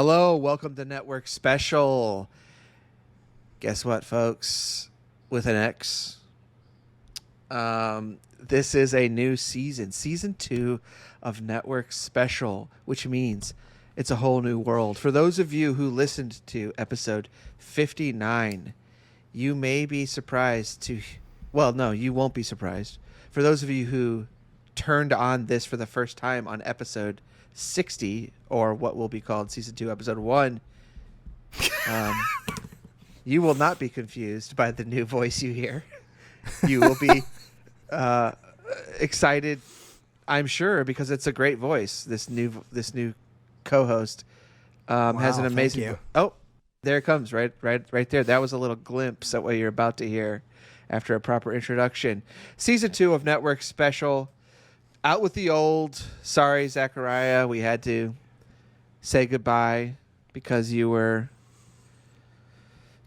Hello, welcome to Network Special. Guess what, folks? With an X. This is a new season, season 2 of Network Special, which means it's a whole new world. For those of you who listened to episode 59, you may be surprised to... Well, no, you won't be surprised. For those of you who turned on this for the first time on episode 60, or what will be called season 2, episode 1, you will not be confused by the new voice you hear. You will be excited, I'm sure, because it's a great voice. This new co-host has an amazing. Oh, there it comes, right there. That was a little glimpse at what you're about to hear after a proper introduction. Season 2 of Network Special. Out with the old. Sorry, Zachariah. We had to say goodbye because you were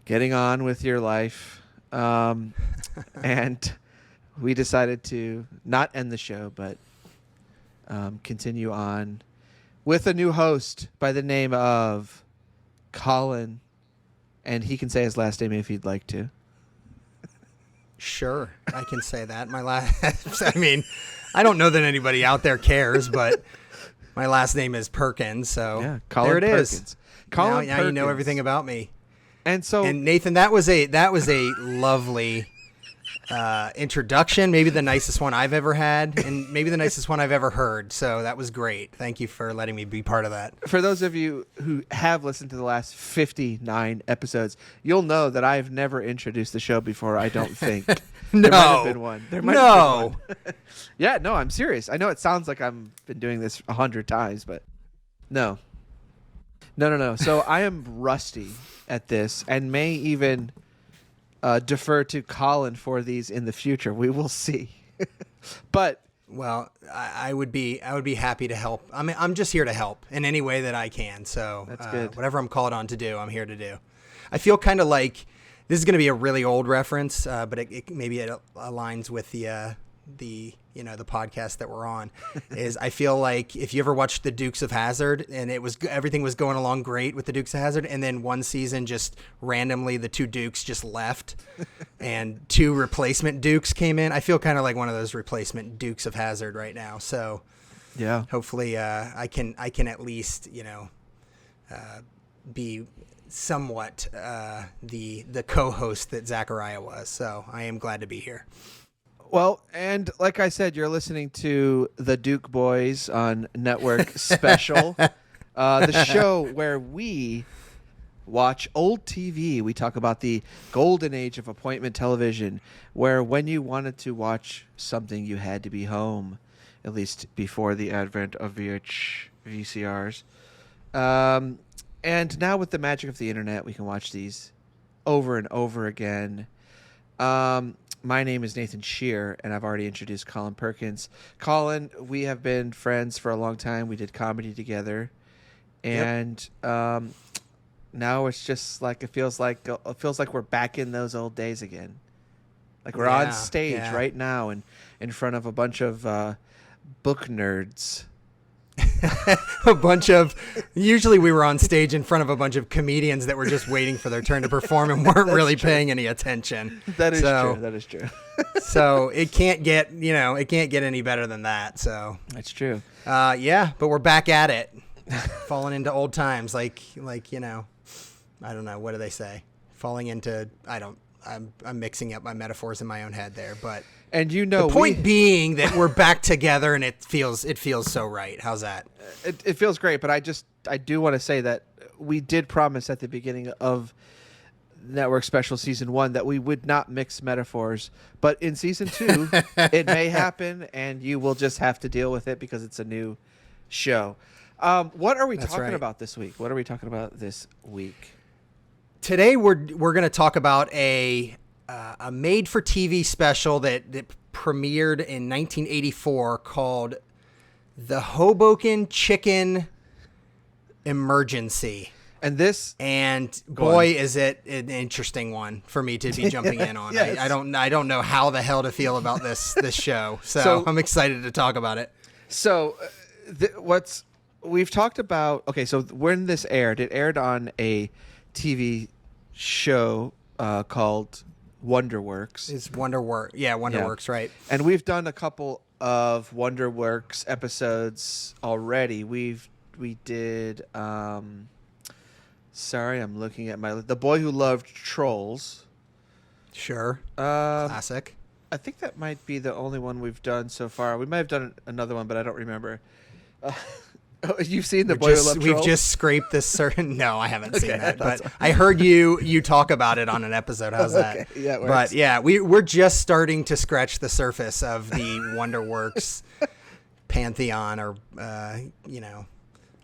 getting on with your life. And we decided to not end the show, but continue on with a new host by the name of Colin. And he can say his last name if he'd like to. Sure, I can say that. My last, I mean, I don't know that anybody out there cares, but my last name is Perkins, so yeah, Colin there it Perkins. is. Colin now you know everything about me. And Nathan, that was a lovely introduction, maybe the nicest one I've ever had, and maybe the nicest one I've ever heard. So that was great. Thank you for letting me be part of that. For those of you who have listened to the last 59 episodes, you'll know that I've never introduced the show before, I don't think. No. There might have been one. No. Yeah, no, I'm serious. I know it sounds like I've been doing this 100 times, but no. No. So I am rusty at this and may even defer to Colin for these in the future. We will see. But well, I would be happy to help. I mean, I'm just here to help in any way that I can. So that's good. Whatever I'm called on to do, I'm here to do. I feel kind of like this is going to be a really old reference, but maybe it aligns with the podcast that we're on. Is I feel like if you ever watched the Dukes of Hazzard and everything was going along great with the Dukes of Hazzard, and then one season just randomly the two Dukes just left and two replacement Dukes came in. I feel kind of like one of those replacement Dukes of Hazzard right now. So yeah, hopefully I can at least be somewhat the co-host that Zachariah was. So I am glad to be here. Well, and like I said, you're listening to the Duke Boys on Network Special, the show where we watch old TV. We talk about the golden age of appointment television, where when you wanted to watch something, you had to be home, at least before the advent of VCRs. And now with the magic of the internet, we can watch these over and over again. My name is Nathan Shear, and I've already introduced Colin Perkins. Colin, we have been friends for a long time. We did comedy together, and now it's just like it feels like we're back in those old days again. Like we're on stage right now, and in front of a bunch of book nerds. Usually we were on stage in front of a bunch of comedians that were just waiting for their turn to perform and weren't really paying any attention. That is true. So it can't get any better than that. So that's true. But we're back at it, falling into old times. Like I don't know, what do they say? Falling into I'm mixing up my metaphors in my own head there, but. And the point being that we're back together and it feels so right. How's that? It feels great, but I do want to say that we did promise at the beginning of Network Special Season 1 that we would not mix metaphors, but in Season 2 it may happen and you will just have to deal with it because it's a new show. What are we talking about this week? What are we talking about this week? Today we're going to talk about a made-for-TV special that premiered in 1984 called The Hoboken Chicken Emergency. And boy, is it an interesting one for me to be jumping in on. Yes. I don't know how the hell to feel about this show, so I'm excited to talk about it. So what's we've talked about, okay, so when this aired, it aired on a TV show called WonderWorks. It's WonderWorks. Yeah, WonderWorks, right. And we've done a couple of WonderWorks episodes already. We did, sorry, I'm looking at The Boy Who Loved Trolls. Sure. Classic. I think that might be the only one we've done so far. We might have done another one, but I don't remember. You've seen The Boy Who Loved Trolls? We've just scraped this certain. No, I haven't seen that, but I heard you talk about it on an episode. How's that? Yeah, it works. But yeah, we're just starting to scratch the surface of the WonderWorks pantheon, or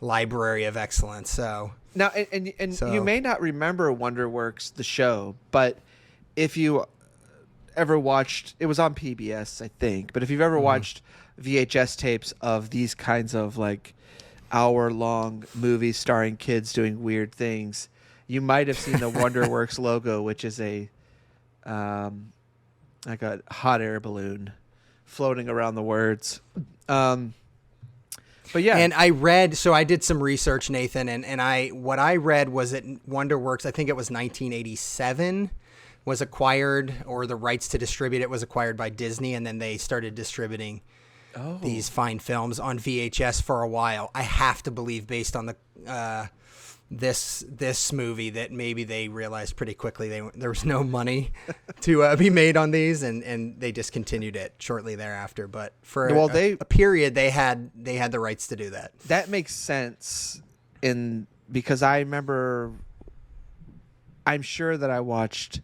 library of excellence. So now, and so, you may not remember WonderWorks the show, but if you ever watched, it was on PBS, I think. But if you've ever watched VHS tapes of these kinds of like hour-long movies starring kids doing weird things, you might have seen the WonderWorks logo, which is like a hot air balloon floating around the words. But yeah, and I did some research, Nathan, and what I read was that WonderWorks, I think it was 1987, was acquired, or the rights to distribute it was acquired by Disney, and then they started distributing these fine films on VHS for a while. I have to believe, based on the this movie, that maybe they realized pretty quickly there was no money to be made on these, and they discontinued it shortly thereafter. But for a period, they had the rights to do that. That makes sense, because I remember, I'm sure that I watched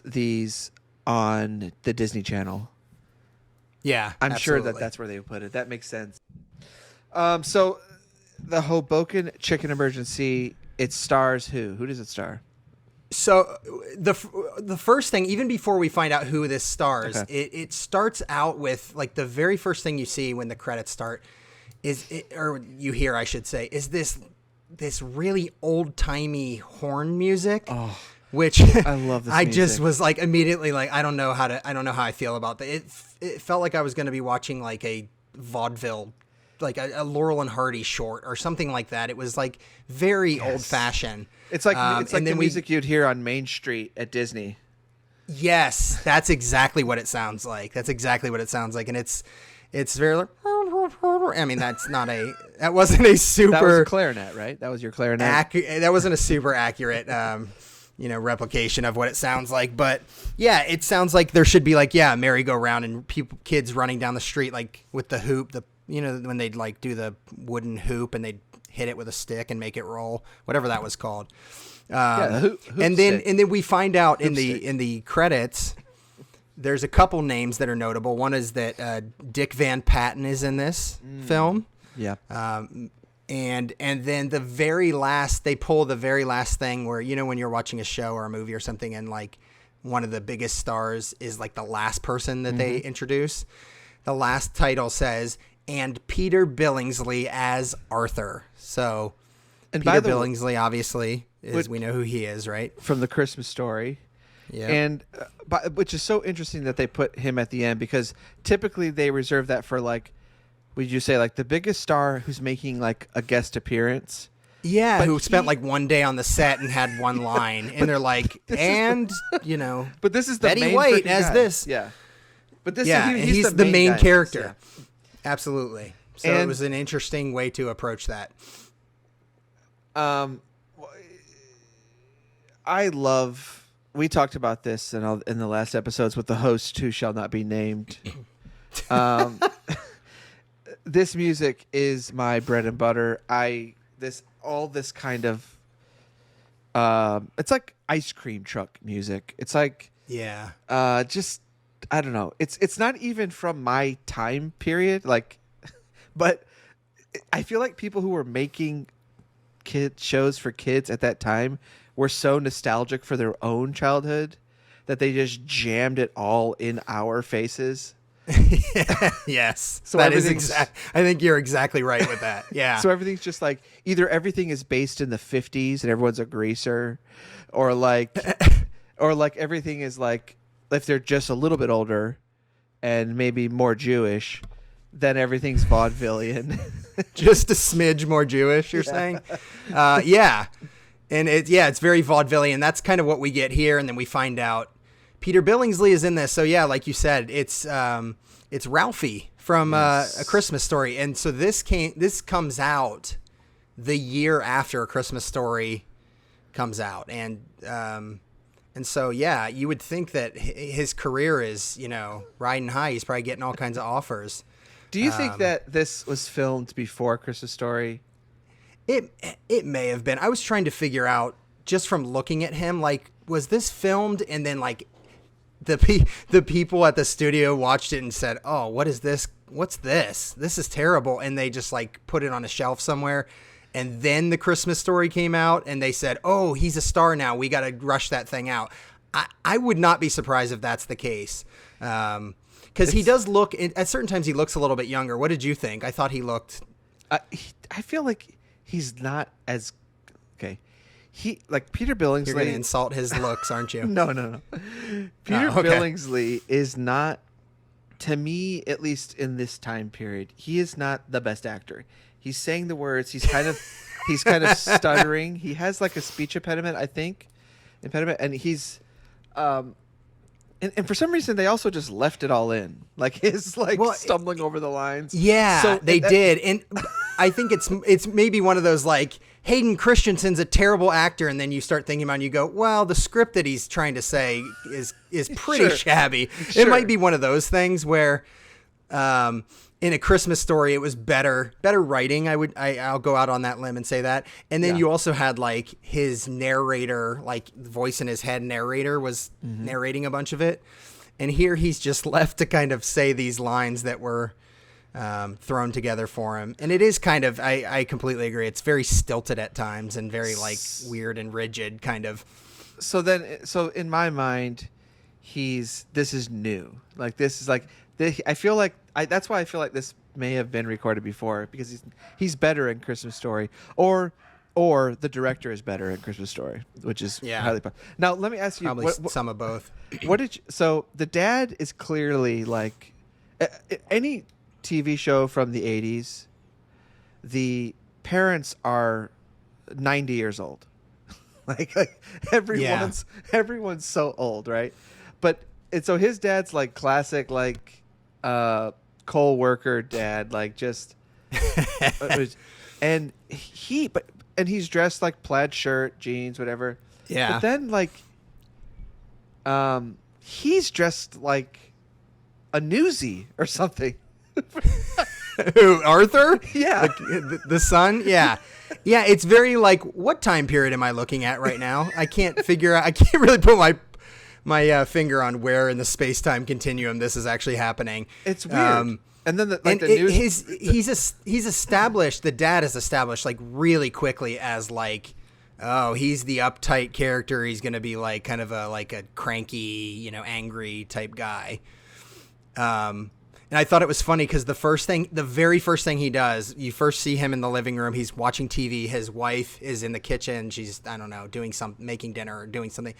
these on the Disney Channel. Yeah, I'm absolutely. sure that's where they would put it. That makes sense. So the Hoboken Chicken Emergency, it stars who? Who does it star? So the first thing, even before we find out who this stars, it starts out with, like, the very first thing you see when the credits start or you hear, I should say, is this really old-timey horn music. Oh, which I love this I music. just was like immediately like, I don't know how I feel about that. It felt like I was going to be watching like a vaudeville, like a Laurel and Hardy short or something like that. It was like very old fashioned. It's like the music you'd hear on Main Street at Disney. Yes, that's exactly what it sounds like. And it's very like, I mean, that wasn't a super. That was a clarinet, right? That was your clarinet. That wasn't a super accurate replication of what it sounds like. But yeah, it sounds like there should be like, merry-go-round and kids running down the street, like with the hoop, when they'd like do the wooden hoop and they'd hit it with a stick and make it roll, whatever that was called. The hoop and then we find out in the credits, there's a couple names that are notable. One is that Dick Van Patten is in this film. Yeah. And then they pull the very last thing where, when you're watching a show or a movie or something and like one of the biggest stars is like the last person that they introduce. The last title says, "And Peter Billingsley as Arthur." So Peter Billingsley, obviously, we know who he is, right? From The Christmas Story. Yeah. And which is so interesting that they put him at the end, because typically they reserve that for like, would you say like the biggest star who's making like a guest appearance? Yeah, but who spent like one day on the set and had one line, and they're like, but this is the Betty main White as guy. this. Yeah. But this he's the main character. Yeah. Absolutely. So it was an interesting way to approach that. We talked about this in the last episodes with the host who shall not be named. This music is my bread and butter. All this kind of it's like ice cream truck music. It's like just I don't know. It's not even from my time period, like, but I feel like people who were making kid shows for kids at that time were so nostalgic for their own childhood that they just jammed it all in our faces. Yes. So that is I think you're exactly right with that. Yeah. So everything's just like, either everything is based in the 50s and everyone's a greaser, or like everything is like, if they're just a little bit older and maybe more Jewish, then everything's vaudevillian. just a smidge more Jewish, you're saying? Yeah. And it's very vaudevillian. That's kind of what we get here. And then we find out Peter Billingsley is in this. So yeah, like you said, it's Ralphie from A Christmas Story. And so this comes out the year after A Christmas Story comes out. And so, yeah, you would think that his career is, riding high. He's probably getting all kinds of offers. Do you think that this was filmed before Christmas Story? It may have been. I was trying to figure out, just from looking at him, like, was this filmed and then, like, the people at the studio watched it and said, oh, what is this? What's this? This is terrible. And they just, like, put it on a shelf somewhere. And then The Christmas Story came out and they said, oh, he's a star now. We got to rush that thing out. I would not be surprised if that's the case. Because he does look, at certain times he looks a little bit younger. What did you think? I thought he looked... I feel like he's not as... Okay. Like Peter Billingsley... You're going to insult his looks, aren't you? No. Peter Billingsley is not, to me, at least in this time period, he is not the best actor. He's saying the words. He's kind of stuttering. He has like a speech impediment, I think. And he's... And for some reason, they also just left it all in. Like his stumbling over the lines. Yeah, so they did. And I think it's maybe one of those like, Hayden Christensen's a terrible actor. And then you start thinking about it and you go, well, the script that he's trying to say is pretty shabby. Sure. It might be one of those things where in A Christmas Story, it was better writing. I'll go out on that limb and say that. And then you also had like his narrator, like voice in his head narrator was narrating a bunch of it. And here he's just left to kind of say these lines that were thrown together for him. And it is kind of, I completely agree. It's very stilted at times and very like weird and rigid kind of. So in my mind, this is new. Like this is like, I feel like that's why I feel like this may have been recorded before, because he's better in Christmas Story, or the director is better in Christmas Story, which is highly possible. Now let me ask you, probably some of both. So the dad is clearly like any TV show from the 80s. The parents are 90 years old. like everyone's so old, right? And so his dad's like classic, like coal worker dad, like just, and he's dressed like plaid shirt, jeans, whatever. Yeah. But then like, he's dressed like a newsie or something. Who, Arthur? Yeah. Like, the son? Yeah. Yeah, it's very like, what time period am I looking at right now? I can't figure out, I can't really put my finger on where in the space-time continuum this is actually happening. It's weird. And then he's established, the dad is established like really quickly as like, oh, he's the uptight character. He's going to be like kind of a cranky, angry type guy. And I thought it was funny because the very first thing he does, you first see him in the living room. He's watching TV. His wife is in the kitchen. She's, I don't know, making dinner or doing something.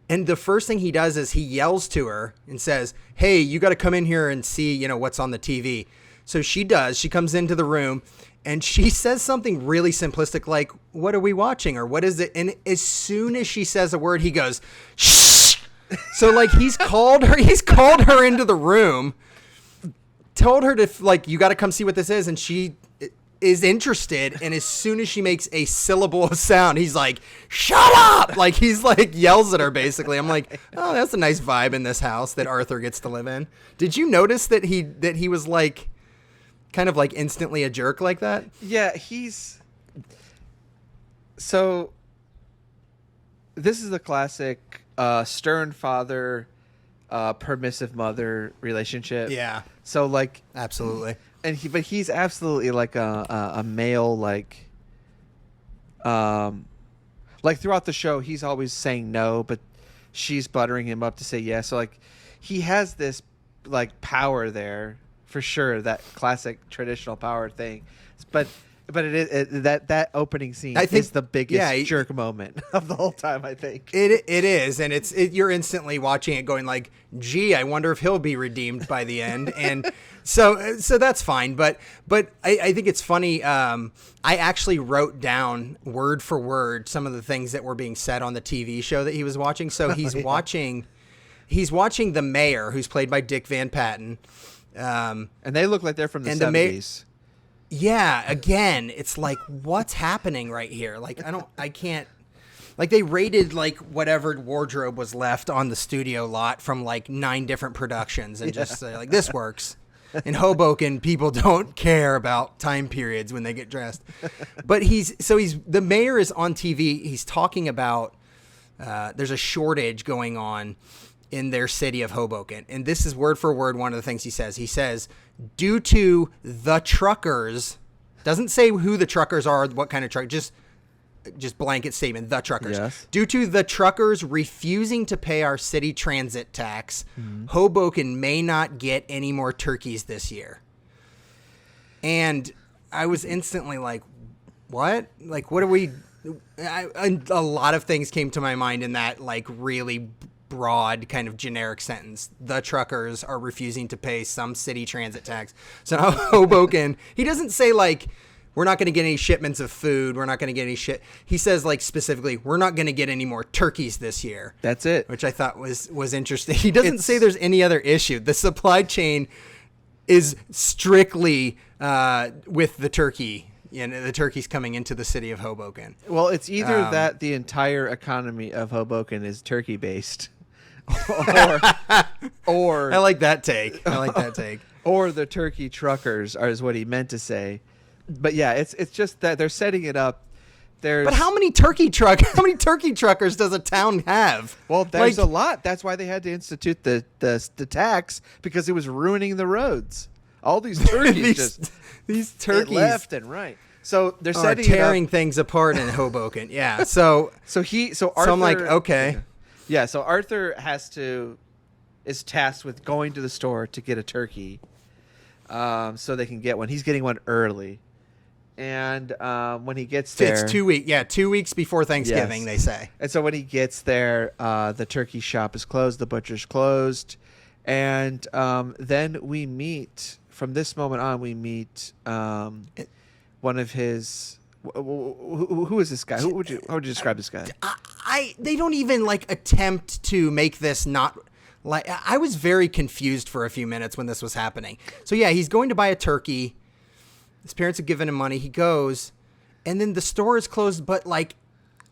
And the first thing he does is he yells to her and says, hey, you got to come in here and see, what's on the TV. So she does. She comes into the room and she says something really simplistic like, what are we watching? Or what is it? And as soon as she says a word, he goes, shh. So like he's called her into the room, told her to like, you got to come see what this is. And she is interested, and as soon as she makes a syllable of sound, he's like, shut up! Like he's like yells at her basically. I'm like, oh, that's a nice vibe in this house that Arthur gets to live in. Did you notice that he was like kind of like instantly a jerk like that? Yeah, so this is the classic stern father, permissive mother relationship. Yeah. So like absolutely. And he's absolutely like a male, like throughout the show, he's always saying no, but she's buttering him up to say yes. So like he has this like power there for sure, that classic traditional power thing. But it is that opening scene is the biggest jerk moment of the whole time, I think. It is, and you're instantly watching it going like, gee, I wonder if he'll be redeemed by the end. And So that's fine, but I think it's funny. I actually wrote down word for word some of the things that were being said on the TV show that he was watching. So he's watching the mayor, who's played by Dick Van Patten. And they look like they're from the 70s. Yeah, again, it's like, what's happening right here? Like, I can't. Like, they raided, like, whatever wardrobe was left on the studio lot from, like, 9 different productions and just say, like, this works. In Hoboken, people don't care about time periods when they get dressed. But the mayor is on TV. He's talking about there's a shortage going on in their city of Hoboken. And this is word for word one of the things he says. He says, due to the truckers, doesn't say who the truckers are, what kind of truck, just blanket statement, the truckers. Yes. Due to the truckers refusing to pay our city transit tax, Hoboken may not get any more turkeys this year. And I was instantly like, what? Like, what are we... a lot of things came to my mind in that, like, really broad kind of generic sentence. The truckers are refusing to pay some city transit tax. So now Hoboken, he doesn't say, like... we're not going to get any shipments of food. We're not going to get any shit. He says, like, specifically, we're not going to get any more turkeys this year. That's it. Which I thought was interesting. He doesn't say there's any other issue. The supply chain is strictly with the turkey. You know, the turkeys coming into the city of Hoboken. Well, it's either that the entire economy of Hoboken is turkey based, or I like that take. Or the turkey truckers is what he meant to say. But yeah, it's just that they're setting it up. But how many turkey truckers does a town have? Well, there's a lot. That's why they had to institute the tax, because it was ruining the roads. All these turkeys these turkeys left and right. So they're tearing things apart in Hoboken. Yeah. So Arthur, I'm like, okay. Yeah. So Arthur is tasked with going to the store to get a turkey, so they can get one. He's getting one early. And when he gets there... It's 2 weeks. Yeah, 2 weeks before Thanksgiving, They say. And so when he gets there, the turkey shop is closed, the butcher's closed. And then we meet, from this moment on, one of his... Who is this guy? How would you describe this guy? They don't even, like, attempt to make this not... like, I was very confused for a few minutes when this was happening. So, yeah, he's going to buy a turkey. His parents have given him money. He goes, and then the store is closed, but, like,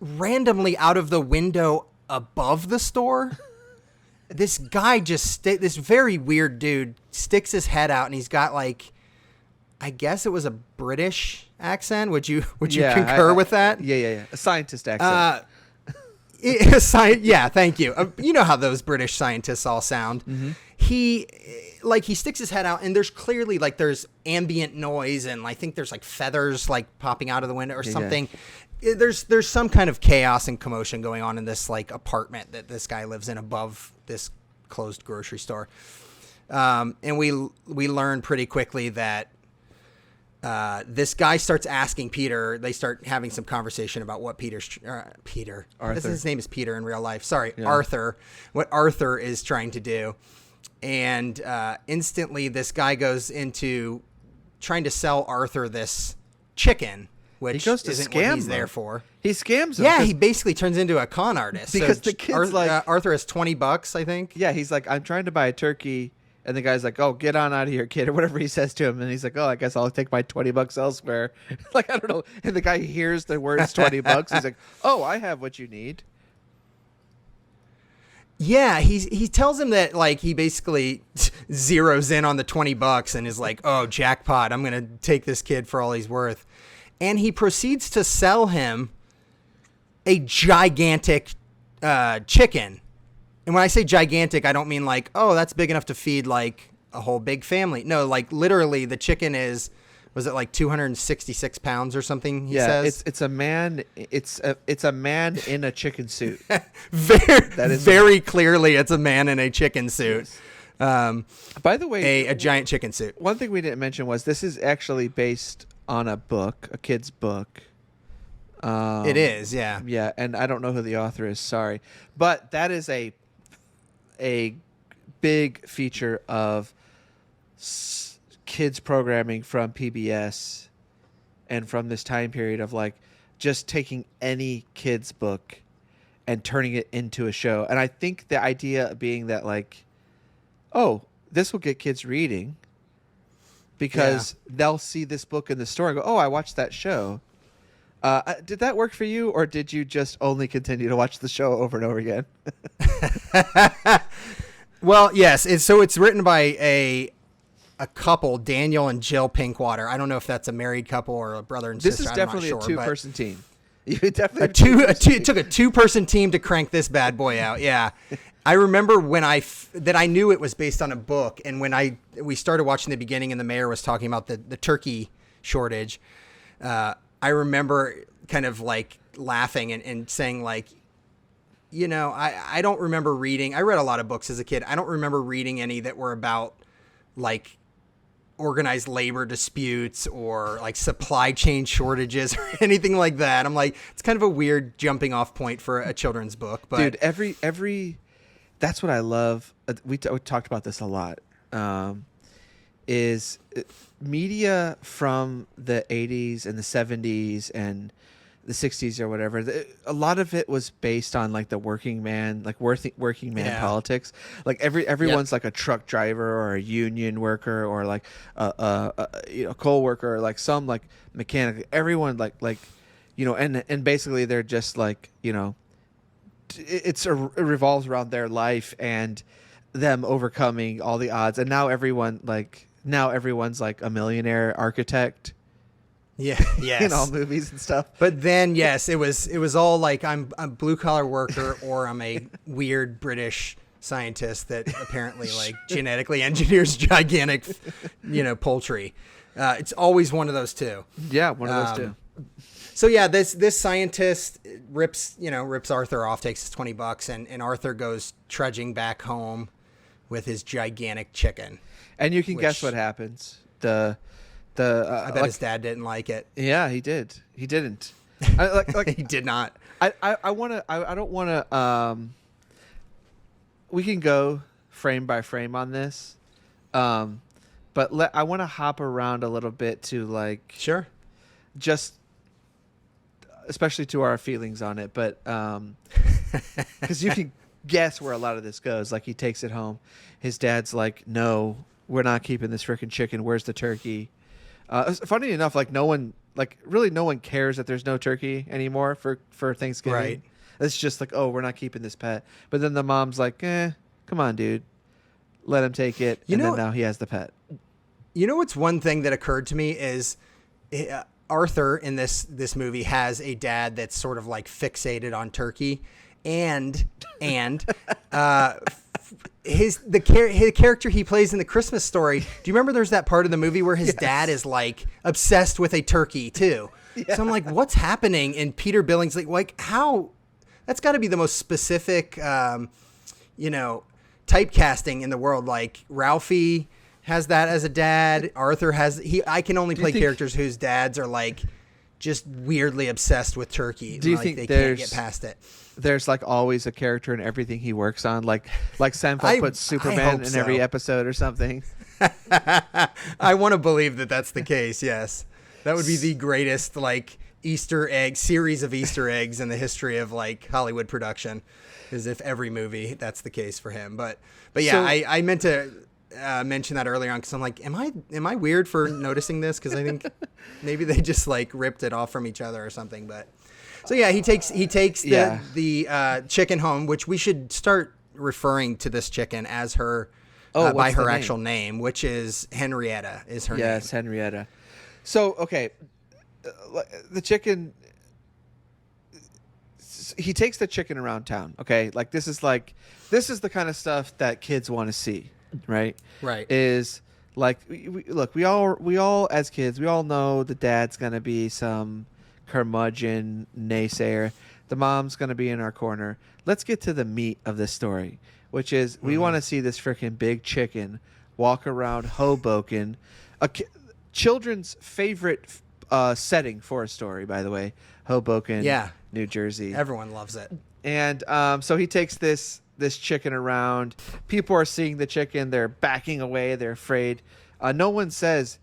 randomly out of the window above the store, this guy this very weird dude sticks his head out, and he's got, like, I guess it was a British accent. Would you concur with that? Yeah. A scientist accent. Yeah, thank you. You know how those British scientists all sound. Mm-hmm. He sticks his head out, and there's clearly, like, there's ambient noise, and I think there's, like, feathers, like, popping out of the window or something. Yeah. There's some kind of chaos and commotion going on in this, like, apartment that this guy lives in above this closed grocery store. And we learn pretty quickly that this guy starts asking Peter. They start having some conversation about what Peter. His name is Peter in real life. Sorry, yeah. Arthur. What Arthur is trying to do, and instantly this guy goes into trying to sell Arthur this chicken, which isn't what he's there for. He scams him. Yeah, he basically turns into a con artist because the kid's Arthur has $20, I think. Yeah, he's like, I'm trying to buy a turkey. And the guy's like, "Oh, get on out of here, kid," or whatever he says to him. And he's like, "Oh, I guess I'll take my $20 elsewhere." Like, I don't know. And the guy hears the words $20. He's like, "Oh, I have what you need." Yeah, he tells him that, like, he basically zeroes in on the $20 and is like, "Oh, jackpot! I'm gonna take this kid for all he's worth." And he proceeds to sell him a gigantic chicken. And when I say gigantic, I don't mean like, oh, that's big enough to feed, like, a whole big family. No, like, literally, the chicken was it like 266 pounds or something? He says it's a man. It's a man in a chicken suit. Very clearly, it's a man in a chicken suit. Yes. By the way, a giant chicken suit. One thing we didn't mention was this is actually based on a kid's book. It is, yeah. Yeah, and I don't know who the author is. Sorry, but that is a big feature of kids programming from PBS and from this time period of like just taking any kids book and turning it into a show. And I think the idea being that like, oh, this will get kids reading because they'll see this book in the store and go, oh, I watched that show. Did that work for you, or did you just only continue to watch the show over and over again? Well, yes. It's written by a couple, Daniel and Jill Pinkwater. I don't know if that's a married couple or a brother and sister. This is definitely I'm not sure, a two-person team. You definitely it took a two-person team to crank this bad boy out. Yeah. I remember when I knew it was based on a book, and when we started watching the beginning and the mayor was talking about the turkey shortage, I remember kind of like laughing and saying like, you know, I don't remember reading. I read a lot of books as a kid. I don't remember reading any that were about like organized labor disputes or like supply chain shortages or anything like that. I'm like, it's kind of a weird jumping off point for a children's book. But dude, every that's what I love. We talked about this a lot. Is media from the 80s and the 70s and the 60s or whatever. A lot of it was based on like the working man, like working man politics. Like everyone's like a truck driver or a union worker or like a coal worker or like some like mechanic. Everyone like you know, and basically they're just like, you know, it revolves around their life and them overcoming all the odds. And now everyone's like a millionaire architect. Yeah. Yes. In all movies and stuff. But then, yes, it was all like I'm a blue collar worker or I'm a weird British scientist that apparently like genetically engineers gigantic, you know, poultry. It's always one of those two. Yeah, one of those two. So yeah, this scientist rips Arthur off, takes his $20, and Arthur goes trudging back home with his gigantic chicken. And you can guess what happens. I bet his dad didn't like it. Yeah, he did. He didn't. He did not. I don't want to. We can go frame by frame on this, but I want to hop around a little bit to like sure, just especially to our feelings on it, but because you can guess where a lot of this goes. Like he takes it home. His dad's like, "No, we're not keeping this freaking chicken. Where's the turkey?" Funny enough, like no one cares that there's no turkey anymore for Thanksgiving. Right. It's just like, oh, we're not keeping this pet. But then the mom's like, come on, dude, let him take it. Then now he has the pet. You know what's one thing that occurred to me is Arthur in this movie has a dad that's sort of like fixated on turkey, and the character he plays in the Christmas Story. Do you remember there's that part of the movie where his dad is like obsessed with a turkey too? Yeah. So I'm like, what's happening in Peter Billingsley? Like how that's got to be the most specific, you know, typecasting in the world. Like Ralphie has that as a dad. Arthur I can only play characters whose dads are like just weirdly obsessed with turkey. Do you like think they can't get past it? There's like always a character in everything he works on, like Seinfeld puts Superman in every episode or something. I want to believe that that's the case. Yes, that would be the greatest like Easter egg series of Easter eggs in the history of like Hollywood production, as if every movie that's the case for him. But yeah, so, I meant to mention that earlier on because I'm like, am I weird for noticing this? Because I think maybe they just like ripped it off from each other or something. But so yeah, he takes the chicken home, which we should start referring to this chicken as her by her actual name, which is Henrietta is her name. Yes, Henrietta. So okay, the chicken. He takes the chicken around town. Okay, like this is the kind of stuff that kids want to see. Right. Is like we all as kids we all know the dad's gonna be some curmudgeon naysayer, the mom's gonna be in our corner. Let's get to the meat of this story, which is we want to see this freaking big chicken walk around Hoboken, children's favorite setting for a story, by the way. Hoboken, New Jersey. Everyone loves it. And so he takes this chicken around. People are seeing the chicken. They're backing away. They're afraid. No one says,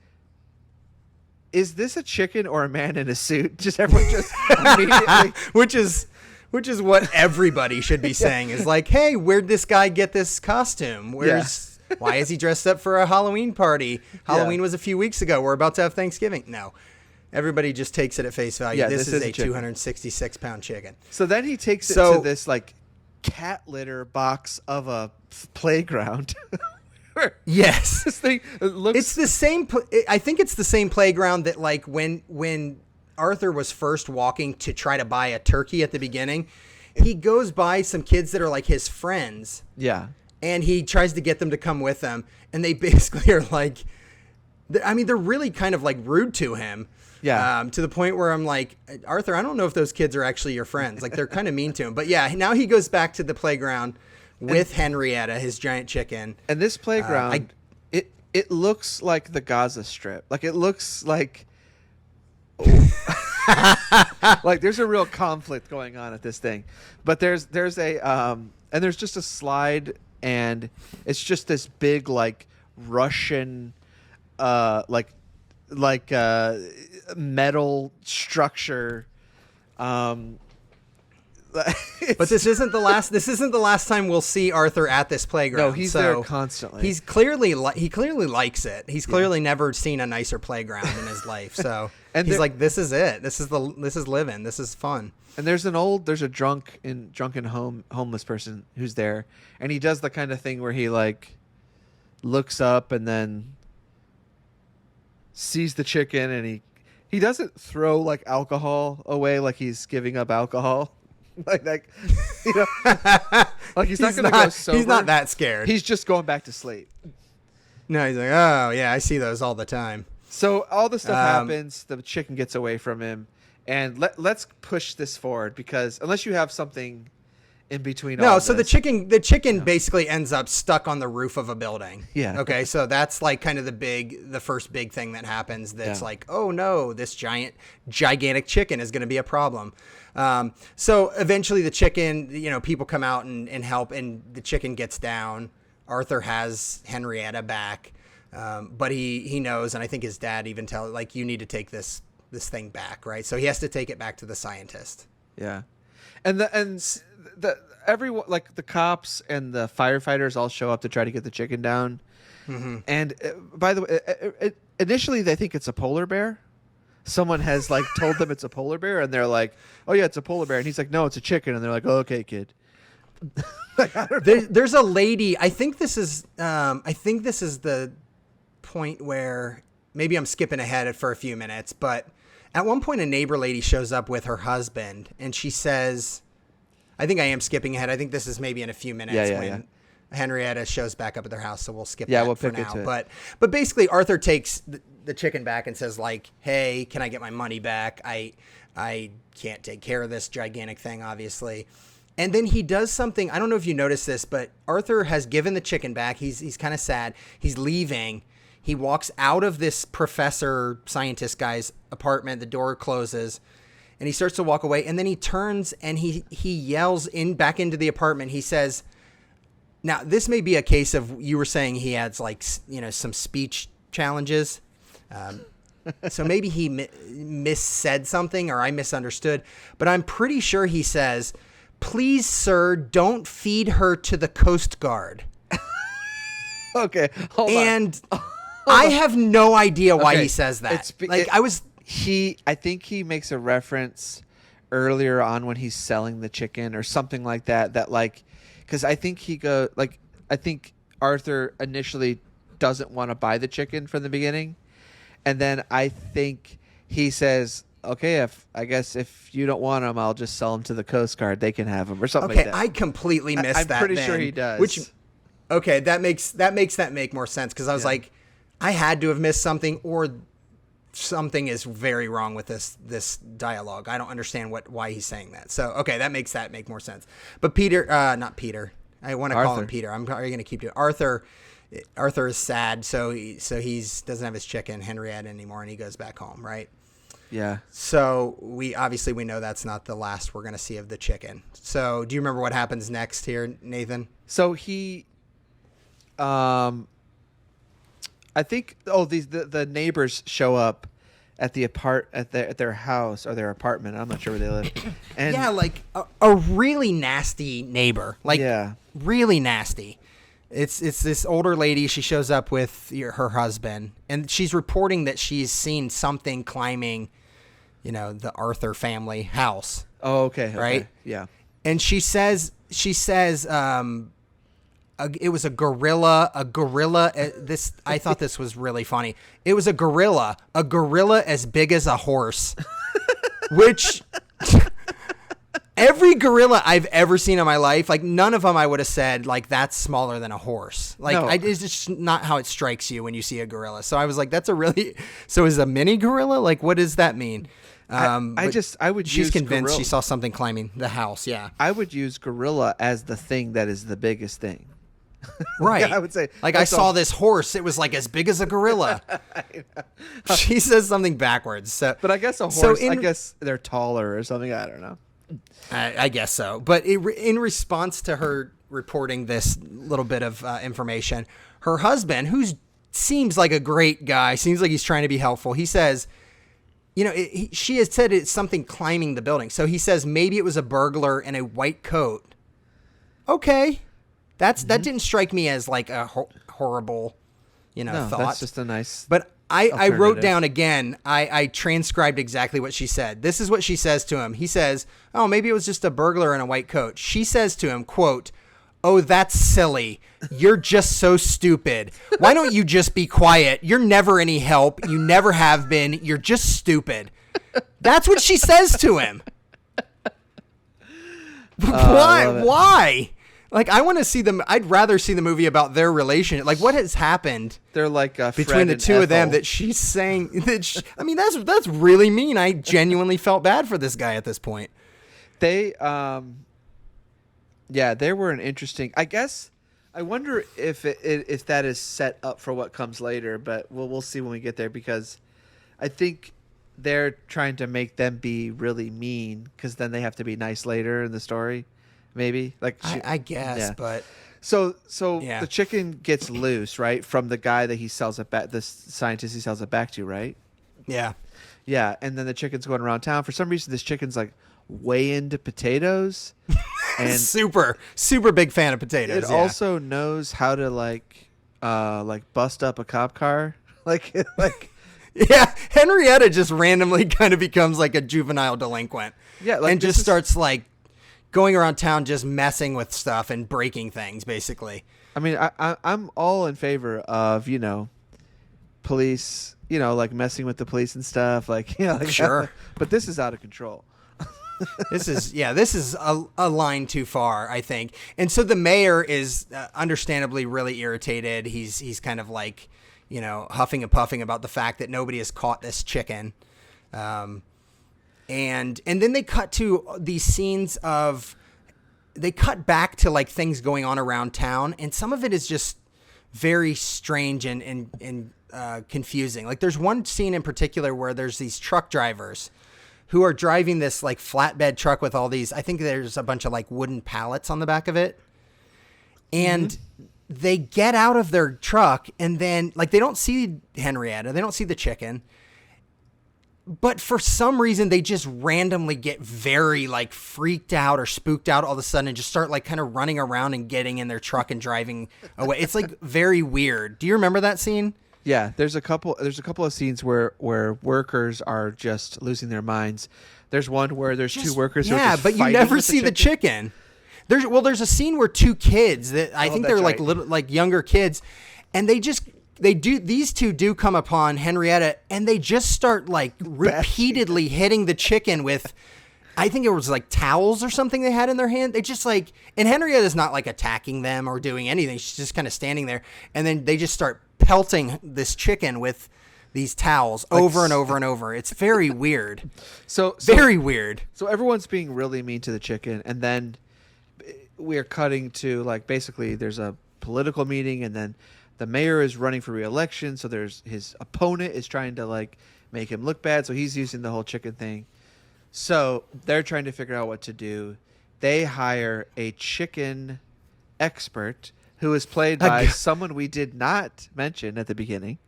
"Is this a chicken or a man in a suit?" Just everyone just immediately, which is what everybody should be saying is like, hey, where'd this guy get this costume? Why is he dressed up for a Halloween party? Halloween was a few weeks ago. We're about to have Thanksgiving. No, everybody just takes it at face value. This is a 266-pound chicken. So then he takes it to this like cat litter box of a playground. Yes, this thing looks. It's the same. I think it's the same playground that like when Arthur was first walking to try to buy a turkey at the beginning, he goes by some kids that are like his friends. Yeah. And he tries to get them to come with him. And they basically are like, I mean, they're really kind of like rude to him. Yeah. To the point where I'm like, Arthur, I don't know if those kids are actually your friends. Like they're kind of mean to him. But yeah, now he goes back to the playground with Henrietta, his giant chicken. And this playground, it looks like the Gaza Strip. Like it looks like... like there's a real conflict going on at this thing. But there's a... and there's just a slide... And it's just this big, like Russian, metal structure. But this isn't the last. This isn't the last time we'll see Arthur at this playground. No, he's there constantly. He's clearly he clearly likes it. He's clearly never seen a nicer playground in his life. So and he's like, this is it. This is living. This is fun. And there's a drunken homeless person who's there, and he does the kind of thing where he like looks up and then sees the chicken, and he doesn't throw like alcohol away like he's giving up alcohol. like you know, like he's not gonna go sober. He's not that scared. He's just going back to sleep. No, he's like, oh yeah, I see those all the time. So all the stuff happens. The chicken gets away from him. And let's push this forward, because unless you have something in between. The chicken basically ends up stuck on the roof of a building. Yeah. Okay. So that's like kind of the first big thing that happens. That's like, oh no, this gigantic chicken is going to be a problem. So eventually the chicken, people come out and help, and the chicken gets down. Arthur has Henrietta back. But he knows. And I think his dad even tells, like, you need to take this thing back, right? So he has to take it back to the scientist. Yeah, and everyone, like the cops and the firefighters, all show up to try to get the chicken down. Mm-hmm. And by the way, initially they think it's a polar bear. Someone has like told them it's a polar bear, and they're like, "Oh yeah, it's a polar bear." And he's like, "No, it's a chicken." And they're like, "Oh, okay, kid." Like, there's a lady. I think this is the point where maybe I'm skipping ahead for a few minutes, but at one point a neighbor lady shows up with her husband, and she says, I think I am skipping ahead. I think this is maybe in a few minutes when Henrietta shows back up at their house. So we'll skip that for now. But basically Arthur takes the chicken back and says like, hey, can I get my money back? I can't take care of this gigantic thing, obviously. And then he does something. I don't know if you noticed this, but Arthur has given the chicken back. He's kind of sad. He's leaving. He walks out of this professor scientist guy's apartment. The door closes, and he starts to walk away. And then he turns and he yells back into the apartment. He says, now this may be a case of, you were saying he has like, some speech challenges. So maybe he missaid something, or I misunderstood, but I'm pretty sure he says, please, sir, don't feed her to the Coast Guard. Okay. Hold on. I have no idea why he says that. I think he makes a reference earlier on when he's selling the chicken or something like that. That like, because I think I think Arthur initially doesn't want to buy the chicken from the beginning, and then I think he says, okay, I guess if you don't want them, I'll just sell them to the Coast Guard. They can have them or something like that. I completely missed that. I'm pretty sure he does. That makes that make more sense, because I was like, I had to have missed something, or something is very wrong with this dialogue. I don't understand why he's saying that. So okay, that makes make more sense. But not Peter. I want to call him Peter. I'm probably going to keep doing Arthur. Arthur is sad, so he doesn't have his chicken Henrietta anymore, and he goes back home, right? Yeah. So we know that's not the last we're going to see of the chicken. So do you remember what happens next here, Nathan? So he, I think the neighbors show up at their house or their apartment. I'm not sure where they live. And yeah, like a really nasty neighbor. Like yeah. really nasty. It's this older lady. She shows up with her husband, and she's reporting that she's seen something climbing, the Arthur family house. Oh, okay. Right? Yeah. And she says it was a gorilla. This I thought this was really funny. It was a gorilla as big as a horse, which every gorilla I've ever seen in my life, like none of them I would have said like that's smaller than a horse. Like No. it's just not how it strikes you when you see a gorilla. So I was like, so is a mini gorilla? Like, what does that mean? I would She's use convinced gorilla. she saw something climbing the house. Yeah. I would use gorilla as the thing that is the biggest thing. Right. I would say like I saw this horse. It was like as big as a gorilla. She says something backwards. So, But I guess a horse. I guess they're taller or something. I don't know. I guess so. But in response to her reporting this little bit of information, her husband, who seems like a great guy, seems like he's trying to be helpful. He says, she has said it's something climbing the building. So he says maybe it was a burglar in a white coat. Okay. That didn't strike me as like a horrible, No, thought. that's just a nice. But I wrote alternative. down again, I transcribed exactly what she said. This is what she says to him. He says, oh, maybe it was just a burglar in a white coat. She says to him, quote, oh, that's silly. You're just so stupid. Why don't you just be quiet? You're never any help. You never have been. You're just stupid. That's what she says to him. Why? Like, I want to see them. I'd rather see the movie about their relation. Like, what has happened? They're like between the two of them that she's saying that. I mean, that's really mean. I genuinely felt bad for this guy at this point. They, they were an interesting. I guess I wonder if if that is set up for what comes later, but we'll see when we get there because I think they're trying to make them be really mean because then they have to be nice later in the story. Maybe I guess, yeah. But so yeah. The chicken gets loose, right, from the guy that he sells it back, the scientist he sells it back to, right? Yeah, and then the chicken's going around town. For some reason, this chicken's like way into potatoes, and super big fan of potatoes. it also knows how to like bust up a cop car, like. Yeah, Henrietta just randomly kind of becomes like a juvenile delinquent. Yeah, and just starts like going around town just messing with stuff and breaking things, basically. I mean, I'm all in favor of, police, like messing with the police and stuff. Like, Sure. But this is out of control. This is a line too far, I think. And so the mayor is understandably really irritated. He's kind of like, huffing and puffing about the fact that nobody has caught this chicken. And then they cut to these scenes they cut back to like things going on around town. And some of it is just very strange and confusing. Like there's one scene in particular where there's these truck drivers who are driving this like flatbed truck with all these, I think there's a bunch of like wooden pallets on the back of it. And they get out of their truck and then like they don't see Henrietta. They don't see the chicken. But for some reason, they just randomly get very like freaked out or spooked out all of a sudden and just start like kind of running around and getting in their truck and driving away. It's like very weird. Do you remember that scene? Yeah, there's a couple of scenes where workers are just losing their minds. There's one where there's two workers who are just but you fighting never with see the chicken. There's a scene where two kids that I think they're that's like right. little like younger kids, and these two do come upon Henrietta and they just start like repeatedly hitting the chicken with, I think it was like towels or something they had in their hand. They just like, and Henrietta's not like attacking them or doing anything. She's just kind of standing there. And then they just start pelting this chicken with these towels over and over and over. It's very weird. So very weird. So everyone's being really mean to the chicken. And then we're cutting to like, basically there's a political meeting and then the mayor is running for re-election, so there's his opponent is trying to like make him look bad, so he's using the whole chicken thing. So they're trying to figure out what to do. They hire a chicken expert who is played by someone we did not mention at the beginning.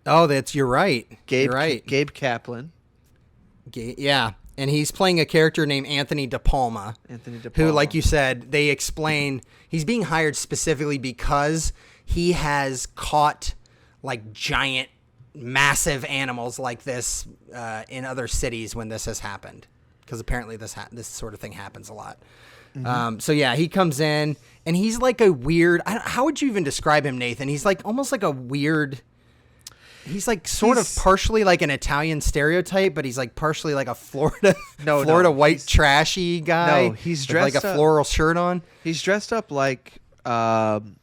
Oh, you're right. Gabe, you're right. Gabe Kaplan. Yeah. And he's playing a character named Anthony DePalma. Who, like you said, they explain he's being hired specifically because he has caught like giant, massive animals like this in other cities when this has happened. Because apparently this sort of thing happens a lot. Mm-hmm. So yeah, he comes in and he's like a weird. How would you even describe him, Nathan? He's like almost like a weird. He's like sort of partially like an Italian stereotype, but he's like partially like a Florida white trashy guy. No, he's dressed with like a floral shirt on. He's dressed up like Rodney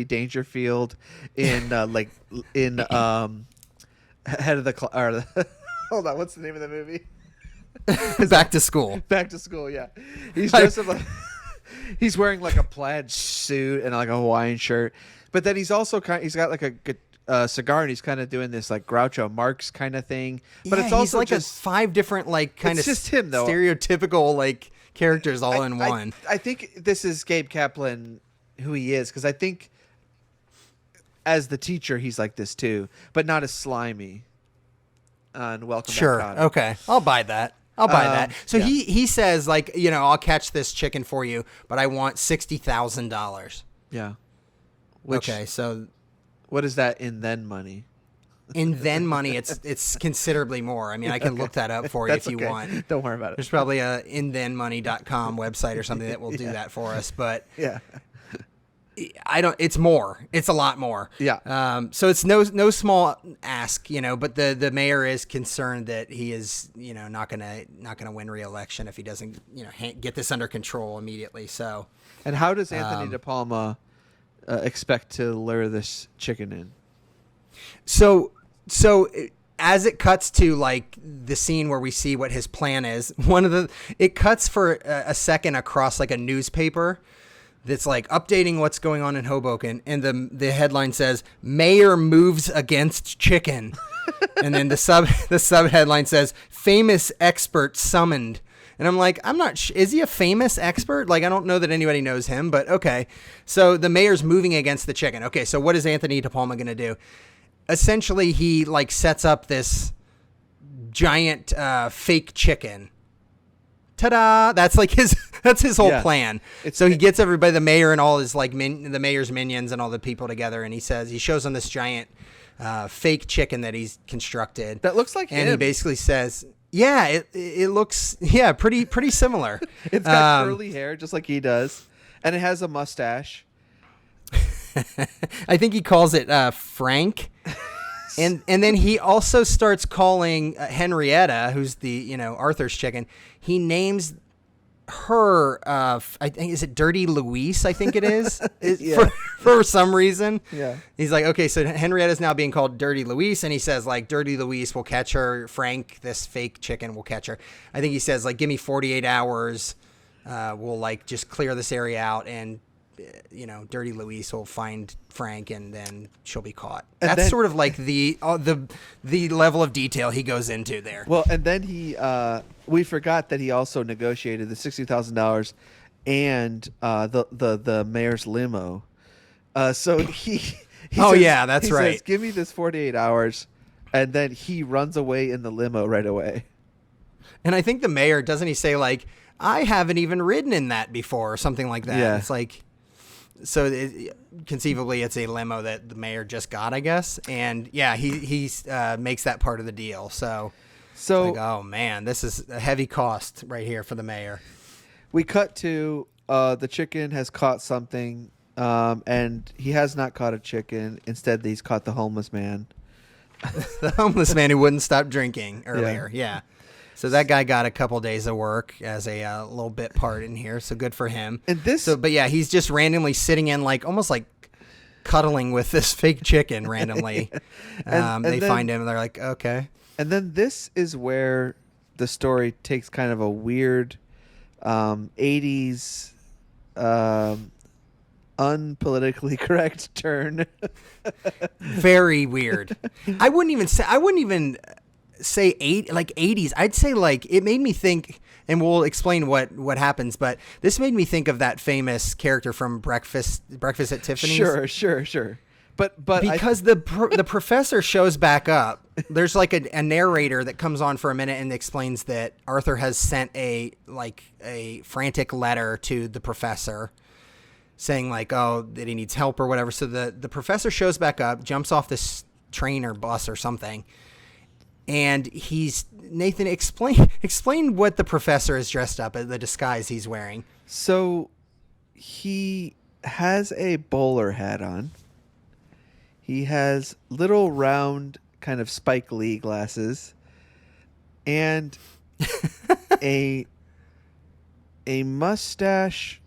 Dangerfield in Head of the hold on, what's the name of the movie? Back to School. Back to School, yeah. He's dressed up like he's wearing like a plaid suit and like a Hawaiian shirt. But then he's also he's got like a cigar and he's kind of doing this like Groucho Marx kind of thing. But it's also he's like just 5 different like kind of just him though. Stereotypical like characters all in one. I think this is Gabe Kaplan who he is, because I think as the teacher he's like this too, but not as slimy. On Welcome Sure. Back, okay. I'll buy that. So he says like, I'll catch this chicken for you, but I want $60,000. Yeah. Okay. So what is that in then money? In then money, it's considerably more. I mean, I can look that up for you if you want. Don't worry about it. There's probably a inthenmoney.com website or something that will do that for us, but yeah. It's more. It's a lot more. Yeah. So it's no small ask, but the mayor is concerned that he is, not gonna win re-election if he doesn't, get this under control immediately. So. And how does Anthony DePalma expect to lure this chicken in? So as it cuts to like the scene where we see what his plan is, it cuts for a second across like a newspaper that's like updating what's going on in Hoboken, and the headline says "Mayor moves against chicken," and then the sub headline says "Famous expert summoned." And I'm like, I'm not. Is he a famous expert? Like, I don't know that anybody knows him, but okay. So the mayor's moving against the chicken. Okay, so what is Anthony DePalma going to do? Essentially, he like sets up this giant fake chicken. Ta-da! That's like his whole plan. So he gets everybody, the mayor and all his like the mayor's minions and all the people together, and he shows them this giant fake chicken that he's constructed. That looks like him. And he basically says, yeah, it looks pretty similar. It's got curly hair just like he does, and it has a mustache. I think he calls it Frank. And then he also starts calling Henrietta, who's the Arthur's chicken. He names her. I think is it Dirty Louise? I think it is. for some reason. Yeah. He's like, okay, so Henrietta's now being called Dirty Louise, and he says like Dirty Louise will catch her. Frank, this fake chicken, will catch her. I think he says like, give me 48 hours. We'll like just clear this area out, and Dirty Louise will find Frank, and then she'll be caught. That's sort of like the level of detail he goes into there. Well, and then we forgot that he also negotiated the $60,000 and the mayor's limo. So he says, that's right. Says, give me this 48 hours, and then he runs away in the limo right away. And I think the mayor, doesn't he say like, I haven't even ridden in that before or something like that? Yeah. It's like. So conceivably, it's a limo that the mayor just got, I guess, and yeah, he makes that part of the deal. So like, oh man, this is a heavy cost right here for the mayor. We cut to the chicken has caught something, and he has not caught a chicken. Instead, he's caught the homeless man. The homeless man who wouldn't stop drinking earlier. Yeah. So that guy got a couple days of work as a little bit part in here. So good for him. And but yeah, he's just randomly sitting in like almost like cuddling with this fake chicken randomly. And they find him and they're like, okay. And then this is where the story takes kind of a weird 80s unpolitically correct turn. Very weird. I wouldn't even say 80s. I'd say like it made me think and we'll explain what happens. But this made me think of that famous character from Breakfast at Tiffany's. Sure. But because the professor shows back up, there's like a narrator that comes on for a minute and explains that Arthur has sent a frantic letter to the professor saying like, oh, that he needs help or whatever. So the professor shows back up, jumps off this train or bus or something. And Nathan, explain what the professor is dressed up as, the disguise he's wearing. So he has a bowler hat on. He has little round kind of Spike Lee glasses and a mustache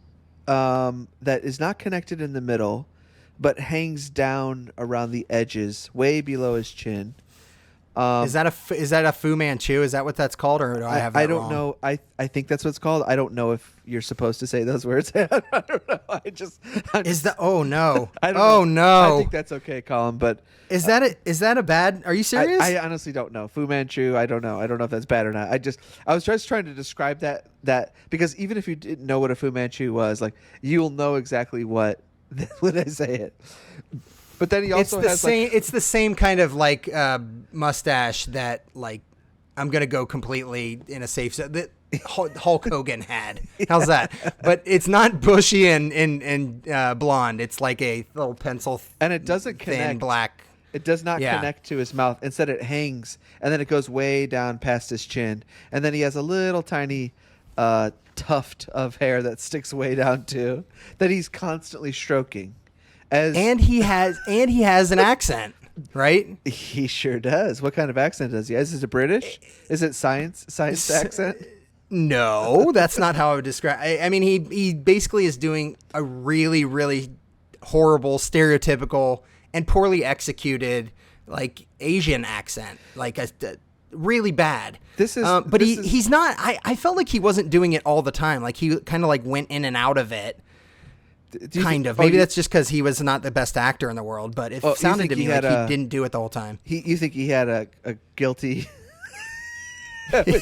that is not connected in the middle, but hangs down around the edges, way below his chin. Is that a Fu Manchu? Is that what that's called, or do I have that I don't wrong? know. I think that's what it's called. I don't know if you're supposed to say those words. I don't know. Oh no. I don't oh know. no. I think that's okay, Colin. But is that a bad? Are you serious? I honestly don't know. Fu Manchu. I don't know. I don't know if that's bad or not. I was just trying to describe that because even if you didn't know what a Fu Manchu was, like you'll know exactly what when I say it. But then he also has it's the same kind of like mustache that like I'm gonna go completely in a safe zone that Hulk Hogan had. How's that? But it's not bushy and blonde. It's like a little pencil and it doesn't connect. Black. It does not connect to his mouth. Instead, it hangs and then it goes way down past his chin, and then he has a little tiny tuft of hair that sticks way down too that he's constantly stroking. And he has an accent, right? He sure does. What kind of accent does he have? Is it British? Is it science accent? No, that's not how I would describe. I mean, he basically is doing a really, really horrible, stereotypical, and poorly executed like Asian accent, like a really bad. He's not. I felt like he wasn't doing it all the time. Like he kind of like went in and out of it. Maybe that's just because he was not the best actor in the world, but it sounded to me like he didn't do it the whole time. You think he had a guilty?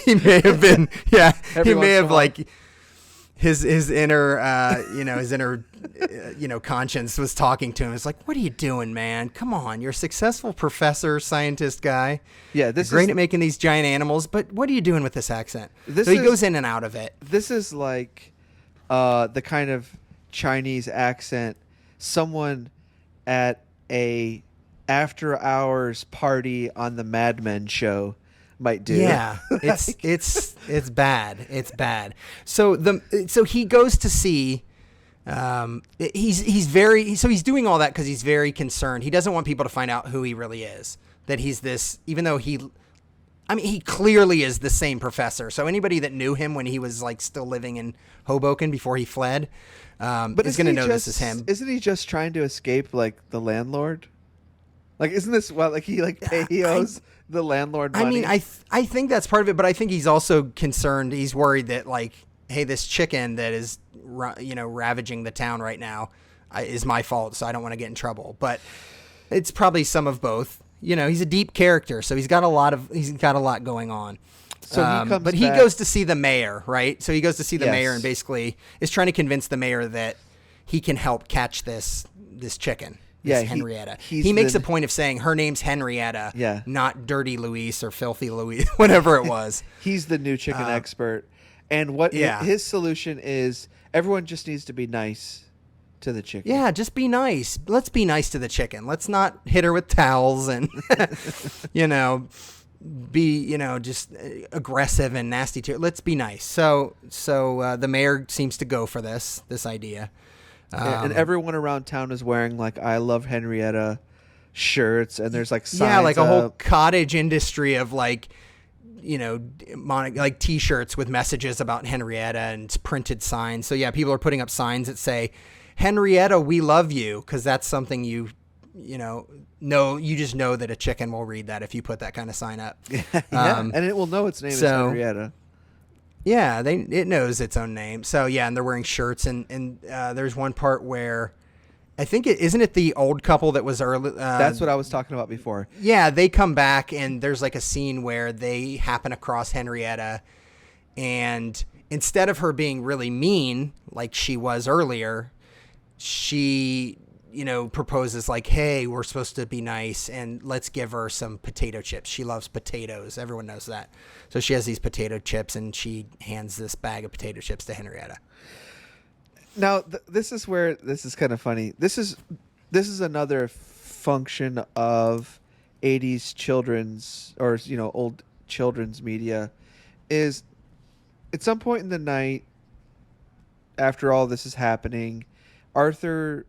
He may have been. Yeah, he may have like his inner conscience was talking to him. It's like, what are you doing, man? Come on, you're a successful professor, scientist guy. Yeah, you're great at making these giant animals, but what are you doing with this accent? So he goes in and out of it. This is like the kind of Chinese accent someone at a after hours party on the Mad Men show might do. Yeah, it's bad. It's bad. So he goes to see. He's doing all that because he's very concerned. He doesn't want people to find out who he really is. That he's this, even though he clearly is the same professor. So anybody that knew him when he was like still living in Hoboken before he fled. But is going to know this is him. Isn't he just trying to escape like the landlord? Like, isn't this he owes the landlord money? I mean, I think that's part of it, but I think he's also concerned. He's worried that like, hey, this chicken that is ravaging the town right now is my fault, so I don't want to get in trouble. But it's probably some of both. He's a deep character, so he's got a lot going on. So he goes to see the mayor, right? So he goes to see the mayor and basically is trying to convince the mayor that he can help catch this chicken. Henrietta. He makes a point of saying her name's Henrietta, not Dirty Louise or Filthy Louise, whatever it was. He's the new chicken expert. And his solution is everyone just needs to be nice to the chicken. Yeah, just be nice. Let's be nice to the chicken. Let's not hit her with towels and, be just aggressive and nasty to her. Let's be nice. So the mayor seems to go for this idea, and everyone around town is wearing like "I love Henrietta" shirts, and there's like signs like a whole cottage industry of like like T-shirts with messages about Henrietta and printed signs. So yeah, people are putting up signs that say Henrietta, we love you, because that's something you just know that a chicken will read that if you put that kind of sign up. And it will know its name is Henrietta. Yeah, it knows its own name. So yeah, and they're wearing shirts, and there's one part where I think isn't it the old couple that was early? That's what I was talking about before. Yeah, they come back, and there's like a scene where they happen across Henrietta, And instead of her being really mean like she was earlier, she, proposes like, hey, we're supposed to be nice and let's give her some potato chips. She loves potatoes. Everyone knows that. So she has these potato chips and she hands this bag of potato chips to Henrietta. Now, this is where this is kind of funny. This is another function of 80s children's or, old children's media is at some point in the night after all this is happening, Arthur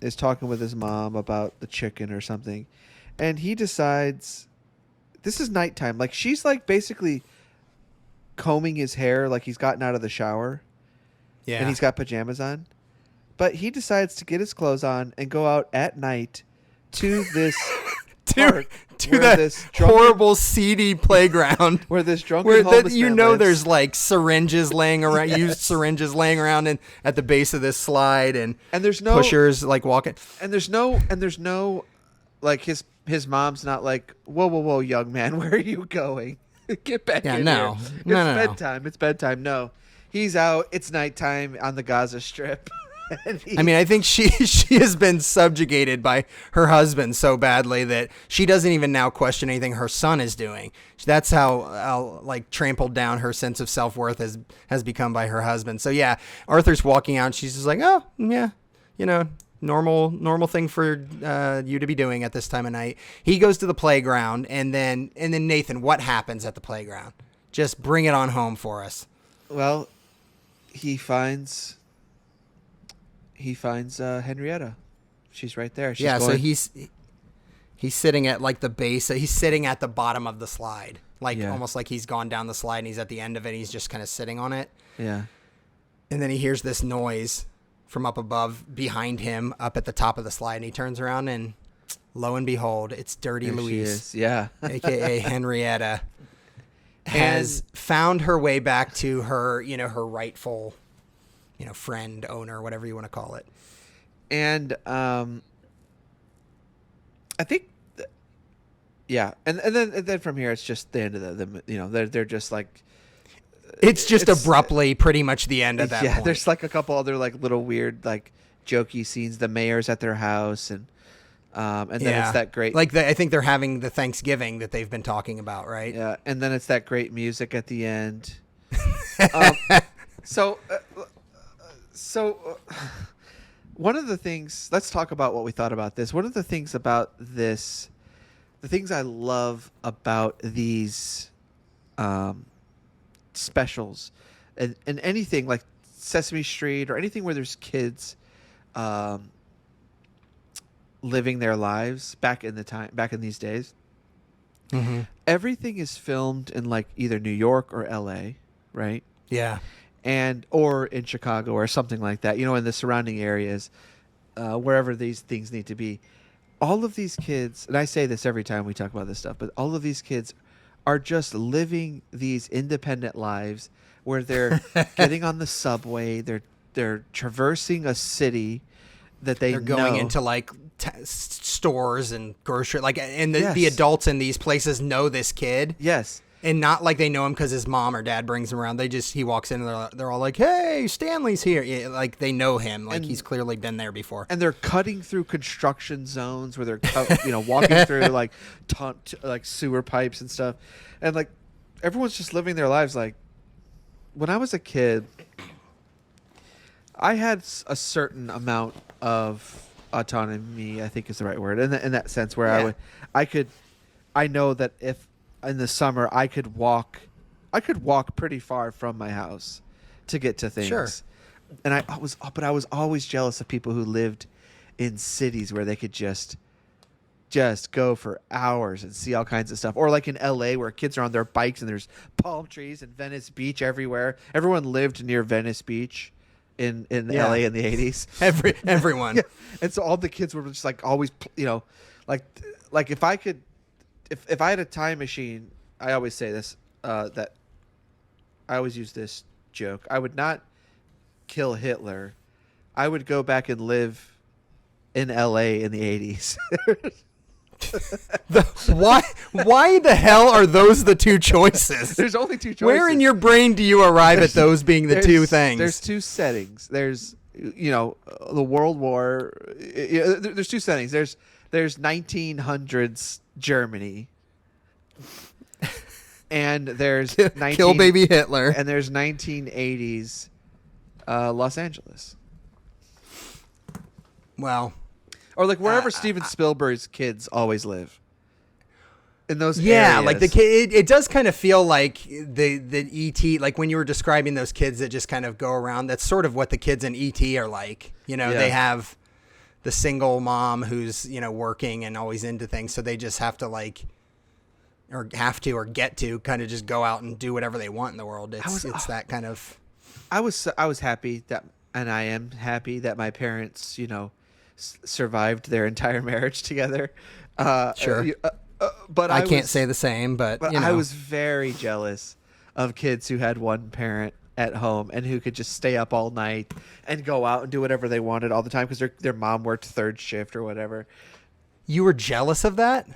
is talking with his mom about the chicken or something, and he decides this is nighttime. Like, she's like basically combing his hair like he's gotten out of the shower. Yeah. And he's got pajamas on. But he decides to get his clothes on and go out at night to this park. To that horrible, seedy playground. Where this drunken homeless man lives. There's like syringes laying around, used syringes laying around at the base of this slide. And there's no pushers like walking. And there's no like his mom's not like, whoa, young man, where are you going? Get back in here. It's bedtime. It's bedtime. No. He's out. It's nighttime on the Gaza Strip. I think she has been subjugated by her husband so badly that she doesn't even now question anything her son is doing. That's how like trampled down her sense of self-worth has become by her husband. So yeah, Arthur's walking out and she's just like, oh yeah, normal thing for you to be doing at this time of night. He goes to the playground and then Nathan, what happens at the playground? Just bring it on home for us. Well, he finds Henrietta. She's right there. So he's sitting at like the base. He's sitting at the bottom of the slide, almost like he's gone down the slide and he's at the end of it. And he's just kind of sitting on it. Yeah. And then he hears this noise from up above behind him, up at the top of the slide, and he turns around and lo and behold, it's Dirty there Louise, she is. Yeah, aka Henrietta. Has found her way back to her, her rightful, friend, owner, whatever you want to call it. And I think, and then from here it's just the end of the they're just like, it's just abruptly pretty much the end of that. Yeah, point. There's like a couple other like little weird like jokey scenes. The mayor's at their house and then it's that great... I think they're having the Thanksgiving that they've been talking about, right? Yeah, and then it's that great music at the end. So one of the things... Let's talk about what we thought about this. One of the things about this... The things I love about these specials and anything like Sesame Street or anything where there's kids... living their lives back in these days. Mm-hmm. Everything is filmed in like either New York or LA, right? Yeah. Or in Chicago or something like that, in the surrounding areas, wherever these things need to be. All of these kids, and I say this every time we talk about this stuff, but all of these kids are just living these independent lives where they're getting on the subway, they're traversing a city that they're going into like stores and grocery, and the adults in these places know this kid. Yes. And not like they know him because his mom or dad brings him around. He walks in and they're all like, hey, Stanley's here. Yeah, like they know him. Like he's clearly been there before. And they're cutting through construction zones where they're, walking through like sewer pipes and stuff. And like everyone's just living their lives. Like when I was a kid, I had a certain amount of autonomy, I think is the right word, in that sense where I know that if in the summer I could walk pretty far from my house to get to things. Sure. And I was always jealous of people who lived in cities where they could just go for hours and see all kinds of stuff. Or like in LA where kids are on their bikes and there's palm trees and Venice Beach everywhere. Everyone lived near Venice Beach in LA in the 80s. Everyone. Yeah. And so all the kids were just like always, like if I had a time machine, I always say this, that I always use this joke. I would not kill Hitler. I would go back and live in LA in the 80s. Why the hell are those the two choices? There's only two choices. Where in your brain do you arrive at those being the two things? There's two settings. There's, the World War. There's two settings. There's 1900s Germany, and there's Kill baby Hitler, and there's 1980s Los Angeles. Well, or like wherever Steven Spielberg's kids always live. In those areas. Like the kid, it does kind of feel like the E.T. Like when you were describing those kids that just kind of go around. That's sort of what the kids in E.T. are like. They have the single mom who's working and always into things, so they just have to get to kind of just go out and do whatever they want in the world. It's that kind of. I was happy that, and I am happy that my parents survived their entire marriage together. Sure. But I can't say the same, but I was very jealous of kids who had one parent at home and who could just stay up all night and go out and do whatever they wanted all the time because their mom worked third shift or whatever. You were jealous of that?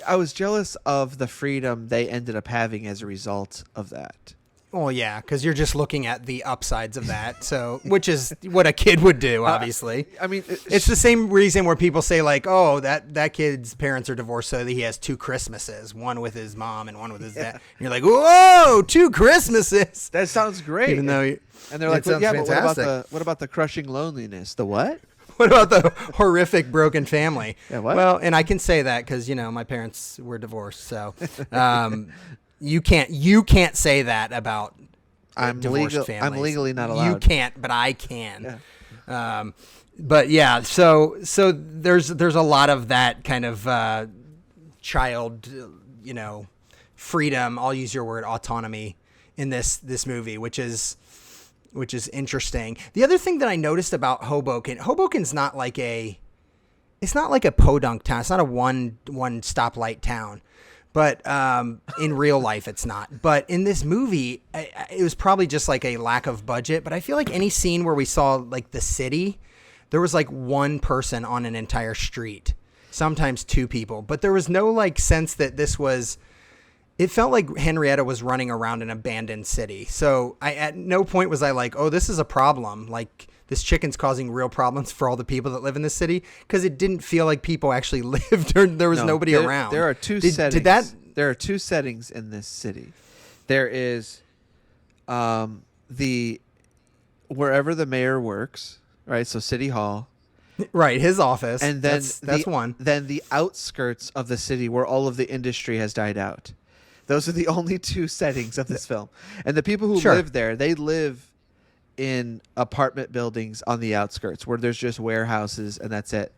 I was jealous of the freedom they ended up having as a result of that. Well, yeah, because you're just looking at the upsides of that, so which is what a kid would do, obviously. I mean, it's the same reason where people say, like, oh, that kid's parents are divorced so that he has two Christmases, one with his mom and one with his dad. And you're like, whoa, 2 Christmases. That sounds great. Even though and they're like, well, yeah, fantastic. But what about the crushing loneliness? The what? What about the horrific broken family? Yeah, what? Well, and I can say that because my parents were divorced, so. You can't say that about divorced families. I'm legally not allowed. You can't, but I can. Yeah. But yeah, so there's a lot of that kind of child, freedom. I'll use your word, autonomy in this movie, which is interesting. The other thing that I noticed about Hoboken's not like it's not like a podunk town. It's not a one stoplight town. But in real life, it's not. But in this movie, it was probably just like a lack of budget. But I feel like any scene where we saw like the city, there was like one person on an entire street, sometimes 2 people. But there was no like sense that it felt like Henrietta was running around an abandoned city. So at no point was I like, oh, this is a problem. Like this chicken's causing real problems for all the people that live in this city, because it didn't feel like people actually lived or there was nobody around. There are two settings. There are 2 settings in this city. There is the wherever the mayor works, right? So City Hall. Right, his office. And then that's one. Then the outskirts of the city where all of the industry has died out. Those are the only 2 settings of this film. And the people who live there, they live in apartment buildings on the outskirts where there's just warehouses and that's it.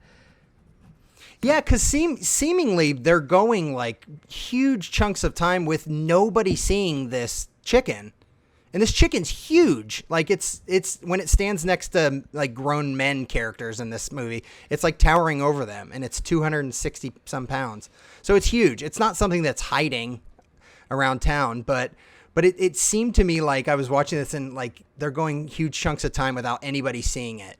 Yeah, because seemingly they're going like huge chunks of time with nobody seeing this chicken. And this chicken's huge. Like it's when it stands next to like grown men characters in this movie, it's like towering over them, and it's 260 some pounds. So it's huge. It's not something that's hiding around town, but it seemed to me like I was watching this and like they're going huge chunks of time without anybody seeing it.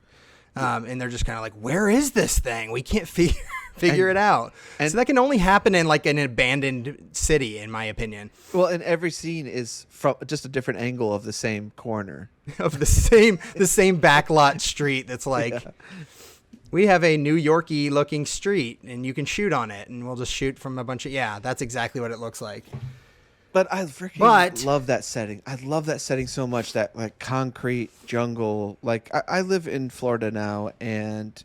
And they're just kind of like, where is this thing? We can't figure it out. And so that can only happen in like an abandoned city, in my opinion. Well, and every scene is from just a different angle of the same corner. Of the same backlot street that's like, we have a New Yorky looking street and you can shoot on it, and we'll just shoot from a bunch of, that's exactly what it looks like. But I freaking love that setting. I love that setting so much, that like concrete jungle. Like I live in Florida now, and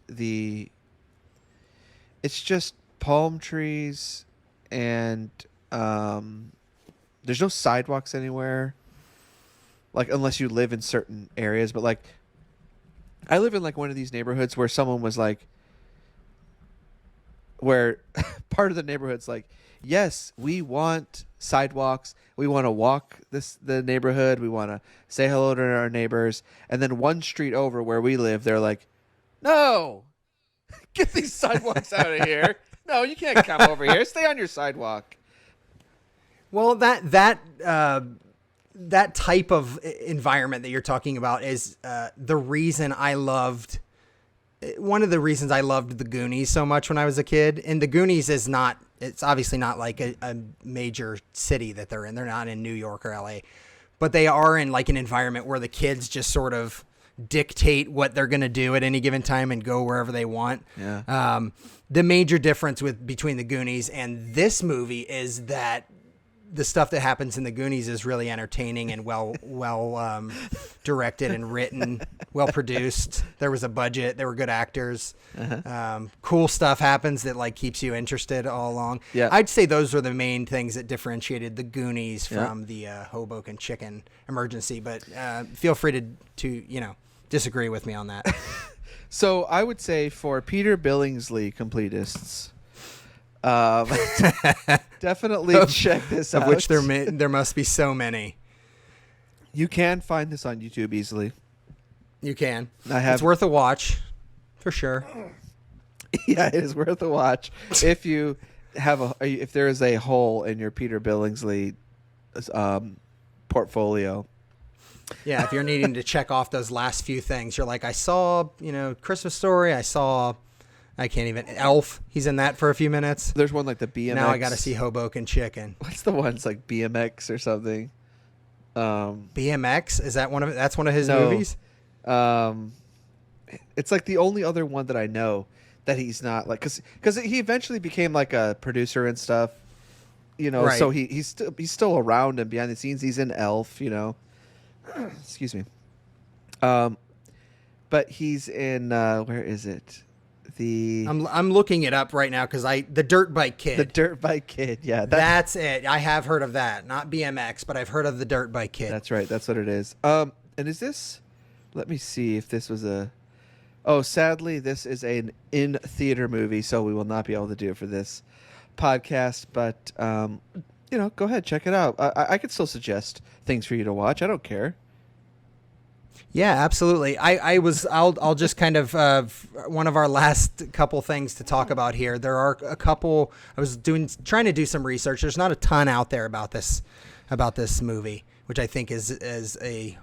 it's just palm trees, and there's no sidewalks anywhere. Like unless you live in certain areas, but like I live in like one of these neighborhoods where someone was like, where part of the neighborhood's like, yes, we want sidewalks. We want to walk the neighborhood. We want to say hello to our neighbors. And then one street over where we live, they're like, no, get these sidewalks out of here. No, you can't come over here. Stay on your sidewalk. Well, that type of environment that you're talking about is the reason I loved one of the reasons I loved the Goonies so much when I was a kid, and the Goonies is not, it's obviously not like a major city that they're in. They're not in New York or LA, but they are in like an environment where the kids just sort of dictate what they're going to do at any given time and go wherever they want. Yeah. The major difference between the Goonies and this movie is that the stuff that happens in the Goonies is really entertaining and well directed and written, well produced. There was a budget. There were good actors. Cool stuff happens that like keeps you interested all along. Yeah. I'd say those were the main things that differentiated the Goonies from the Hoboken chicken emergency. But feel free to disagree with me on that. So I would say for Peter Billingsley completists, definitely check this out. Of which there must be so many. You can find this on YouTube easily. You can. It's worth a watch, for sure. Yeah, it is worth a watch if you if there is a hole in your Peter Billingsley portfolio. Yeah, if you're needing to check off those last few things, you're like, I saw, Christmas Story. I can't even. Elf. He's in that for a few minutes. There's one like the BMX. Now I got to see Hoboken Chicken. What's the one? It's like BMX or something. BMX? Is that that's one of his movies? It's like the only other one that I know that he's not like, because he eventually became like a producer and stuff. Right. So he's still around and behind the scenes. He's in Elf. Excuse me. But he's in where is it? I'm looking it up right now because the Dirt Bike Kid. The Dirt Bike Kid, yeah. That's it. I have heard of that. Not BMX, but I've heard of the Dirt Bike Kid. That's right. That's what it is. And is this? Let me see if this was a. Oh, sadly, this is an in-theater movie, so we will not be able to do it for this podcast. But go ahead, check it out. I could still suggest things for you to watch. I don't care. Yeah, absolutely. I'll just kind of one of our last couple things to talk about here. There are a couple. I was trying to do some research. There's not a ton out there about this movie, which I think is a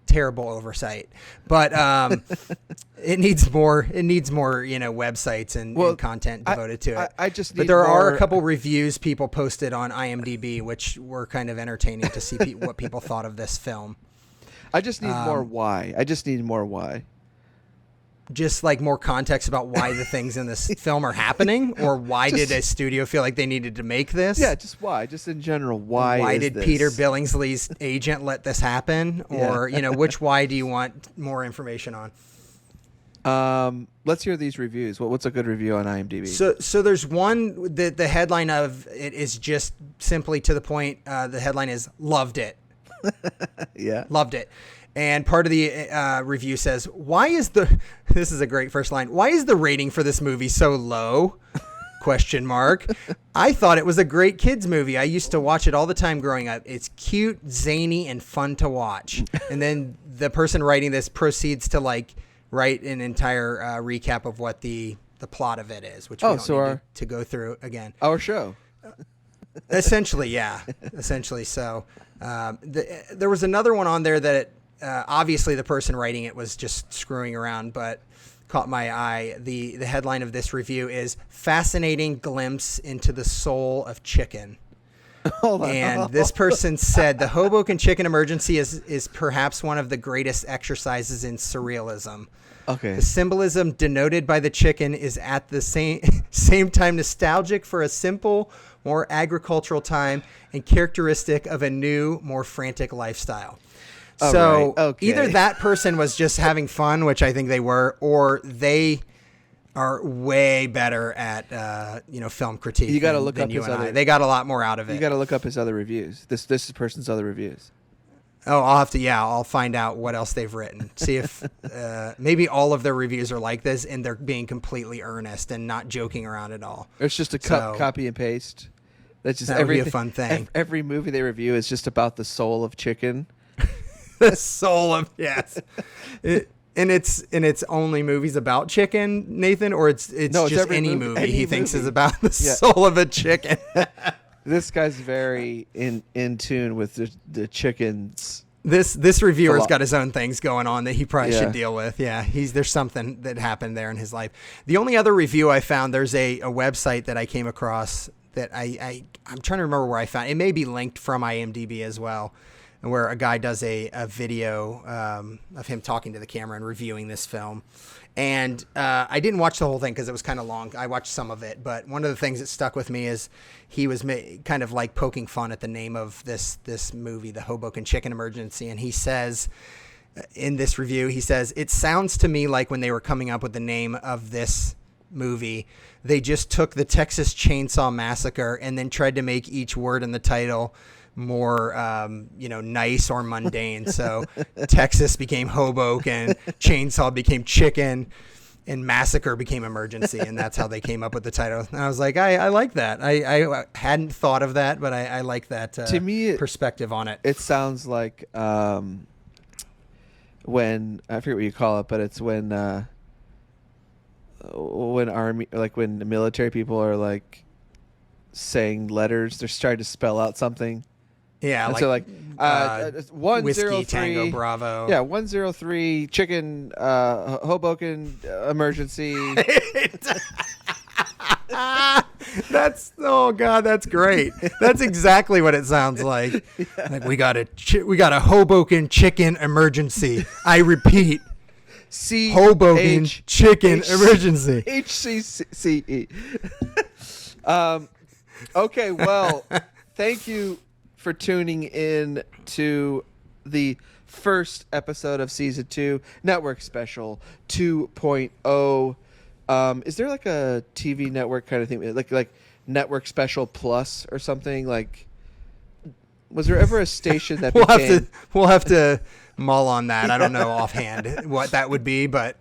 terrible oversight. But it needs more. It needs more, websites and content devoted to it. I just. But there are a couple reviews people posted on IMDb, which were kind of entertaining to see what people thought of this film. I just need more why. Just like more context about why the things in this film are happening, or why did a studio feel like they needed to make this? Yeah, just why. Just in general, why? Why did Peter Billingsley's agent let this happen? Or which why do you want more information on? Let's hear these reviews. What's a good review on IMDb? So there's one that the headline of it is just simply to the point. The headline is "Loved it." Yeah. Loved it. And part of the review says, this is a great first line. Why is the rating for this movie so low? ? I thought it was a great kids movie. I used to watch it all the time growing up. It's cute, zany, and fun to watch. And then the person writing this proceeds to write an entire recap of what the plot of it is, which we don't need to go through again. Our show. Essentially, yeah. Essentially so. There was another one on there that obviously the person writing it was just screwing around, but caught my eye. The headline of this review is "Fascinating Glimpse into the Soul of Chicken." And this person said the Hoboken Chicken emergency is perhaps one of the greatest exercises in surrealism. Okay. The symbolism denoted by the chicken is at the same time nostalgic for a simple, more agricultural time and characteristic of a new, more frantic lifestyle. Either that person was just having fun, which I think they were, or they are way better at film critique. You got to look up his other. They got a lot more out of it. You got to look up his other reviews. This is person's other reviews. Oh, I'll have to. Yeah, I'll find out what else they've written. See if maybe all of their reviews are like this, and they're being completely earnest and not joking around at all. It's just a copy and paste. That's just that would be a fun thing. Every movie they review is just about the soul of chicken. The soul of yes. And it's only movies about chicken, Nathan, or it's just any movie he thinks is about the soul of a chicken. This guy's very in tune with the chickens This reviewer's got his own things going on that he probably Yeah. should deal with. Yeah, there's something that happened there in his life. The only other review I found, there's a website that I came across that I'm trying to remember where I found. It may be linked from IMDb as well, where a guy does a video of him talking to the camera and reviewing this film. And I didn't watch the whole thing because it was kind of long. I watched some of it, but one of the things that stuck with me is he was kind of like poking fun at the name of this movie, the Hoboken Chicken Emergency. And he says in this review, he says, "It sounds to me like when they were coming up with the name of this movie, they just took the Texas Chainsaw Massacre and then tried to make each word in the title more nice or mundane." So Texas became Hoboken, chainsaw became chicken, and massacre became emergency, and that's how they came up with the title. And I was like, I like that. I hadn't thought of that, but I like that to me, perspective on it. It sounds like when I forget what you call it, but it's when army, like when the military people are like saying letters, they're trying to spell out something. Yeah, and like, so like 103 Whiskey Tango Bravo. Yeah, 103 chicken Hoboken emergency. Oh god, that's great. That's exactly what it sounds like. Yeah. Like we got a Hoboken chicken emergency. I repeat, Hoboken chicken emergency. HCCE. Okay, well, thank you for tuning in to the first episode of season 2, Network Special 2.0. Is there like a TV network kind of thing, like Network Special Plus or something? Like, was there ever a station that we'll have to mull on that. I don't know offhand what that would be, but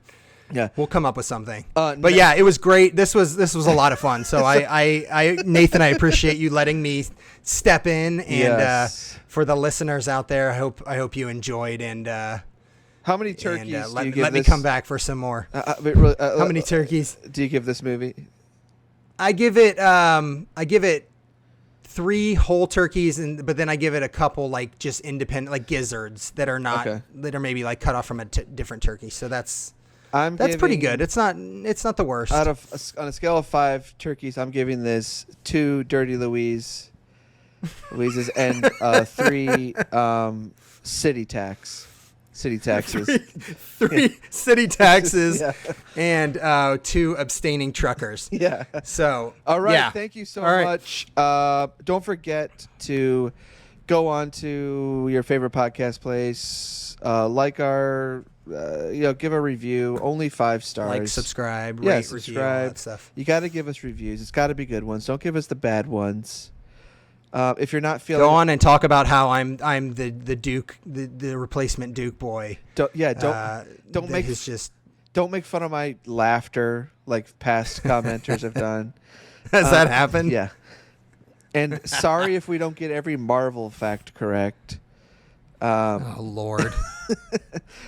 yeah, we'll come up with something. But yeah, it was great. This was a lot of fun. So I Nathan, I appreciate you letting me step in, and yes. For the listeners out there, I hope you enjoyed. And how many turkeys do you give let me come back for some more. How many turkeys do you give this movie? I give it 3 whole turkeys, but then I give it a couple like just independent, like gizzards that are maybe like cut off from a different turkey. So that's pretty good. It's not the worst. On a scale of 5 turkeys, I'm giving this 2 Dirty Louises and 3 city taxes. 3 city taxes, yeah. And 2 abstaining truckers. Yeah. So all right. Yeah. Thank you so much. Don't forget to go on to your favorite podcast place. Like our. Give a review. Only 5 stars. Like, subscribe, rate, subscribe. Review, all that stuff. You got to give us reviews. It's got to be good ones. Don't give us the bad ones. If you're not feeling, go on and talk about how I'm the Duke, the replacement Duke boy. Don't make fun of my laughter like past commenters have done. Has that happened? Yeah. And sorry if we don't get every Marvel fact correct. Oh Lord.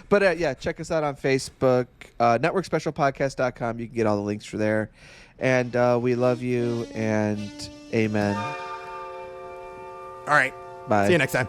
But yeah, check us out on Facebook, networkspecialpodcast.com. You can get all the links for there. And we love you, and amen. All right. Bye. See you next time.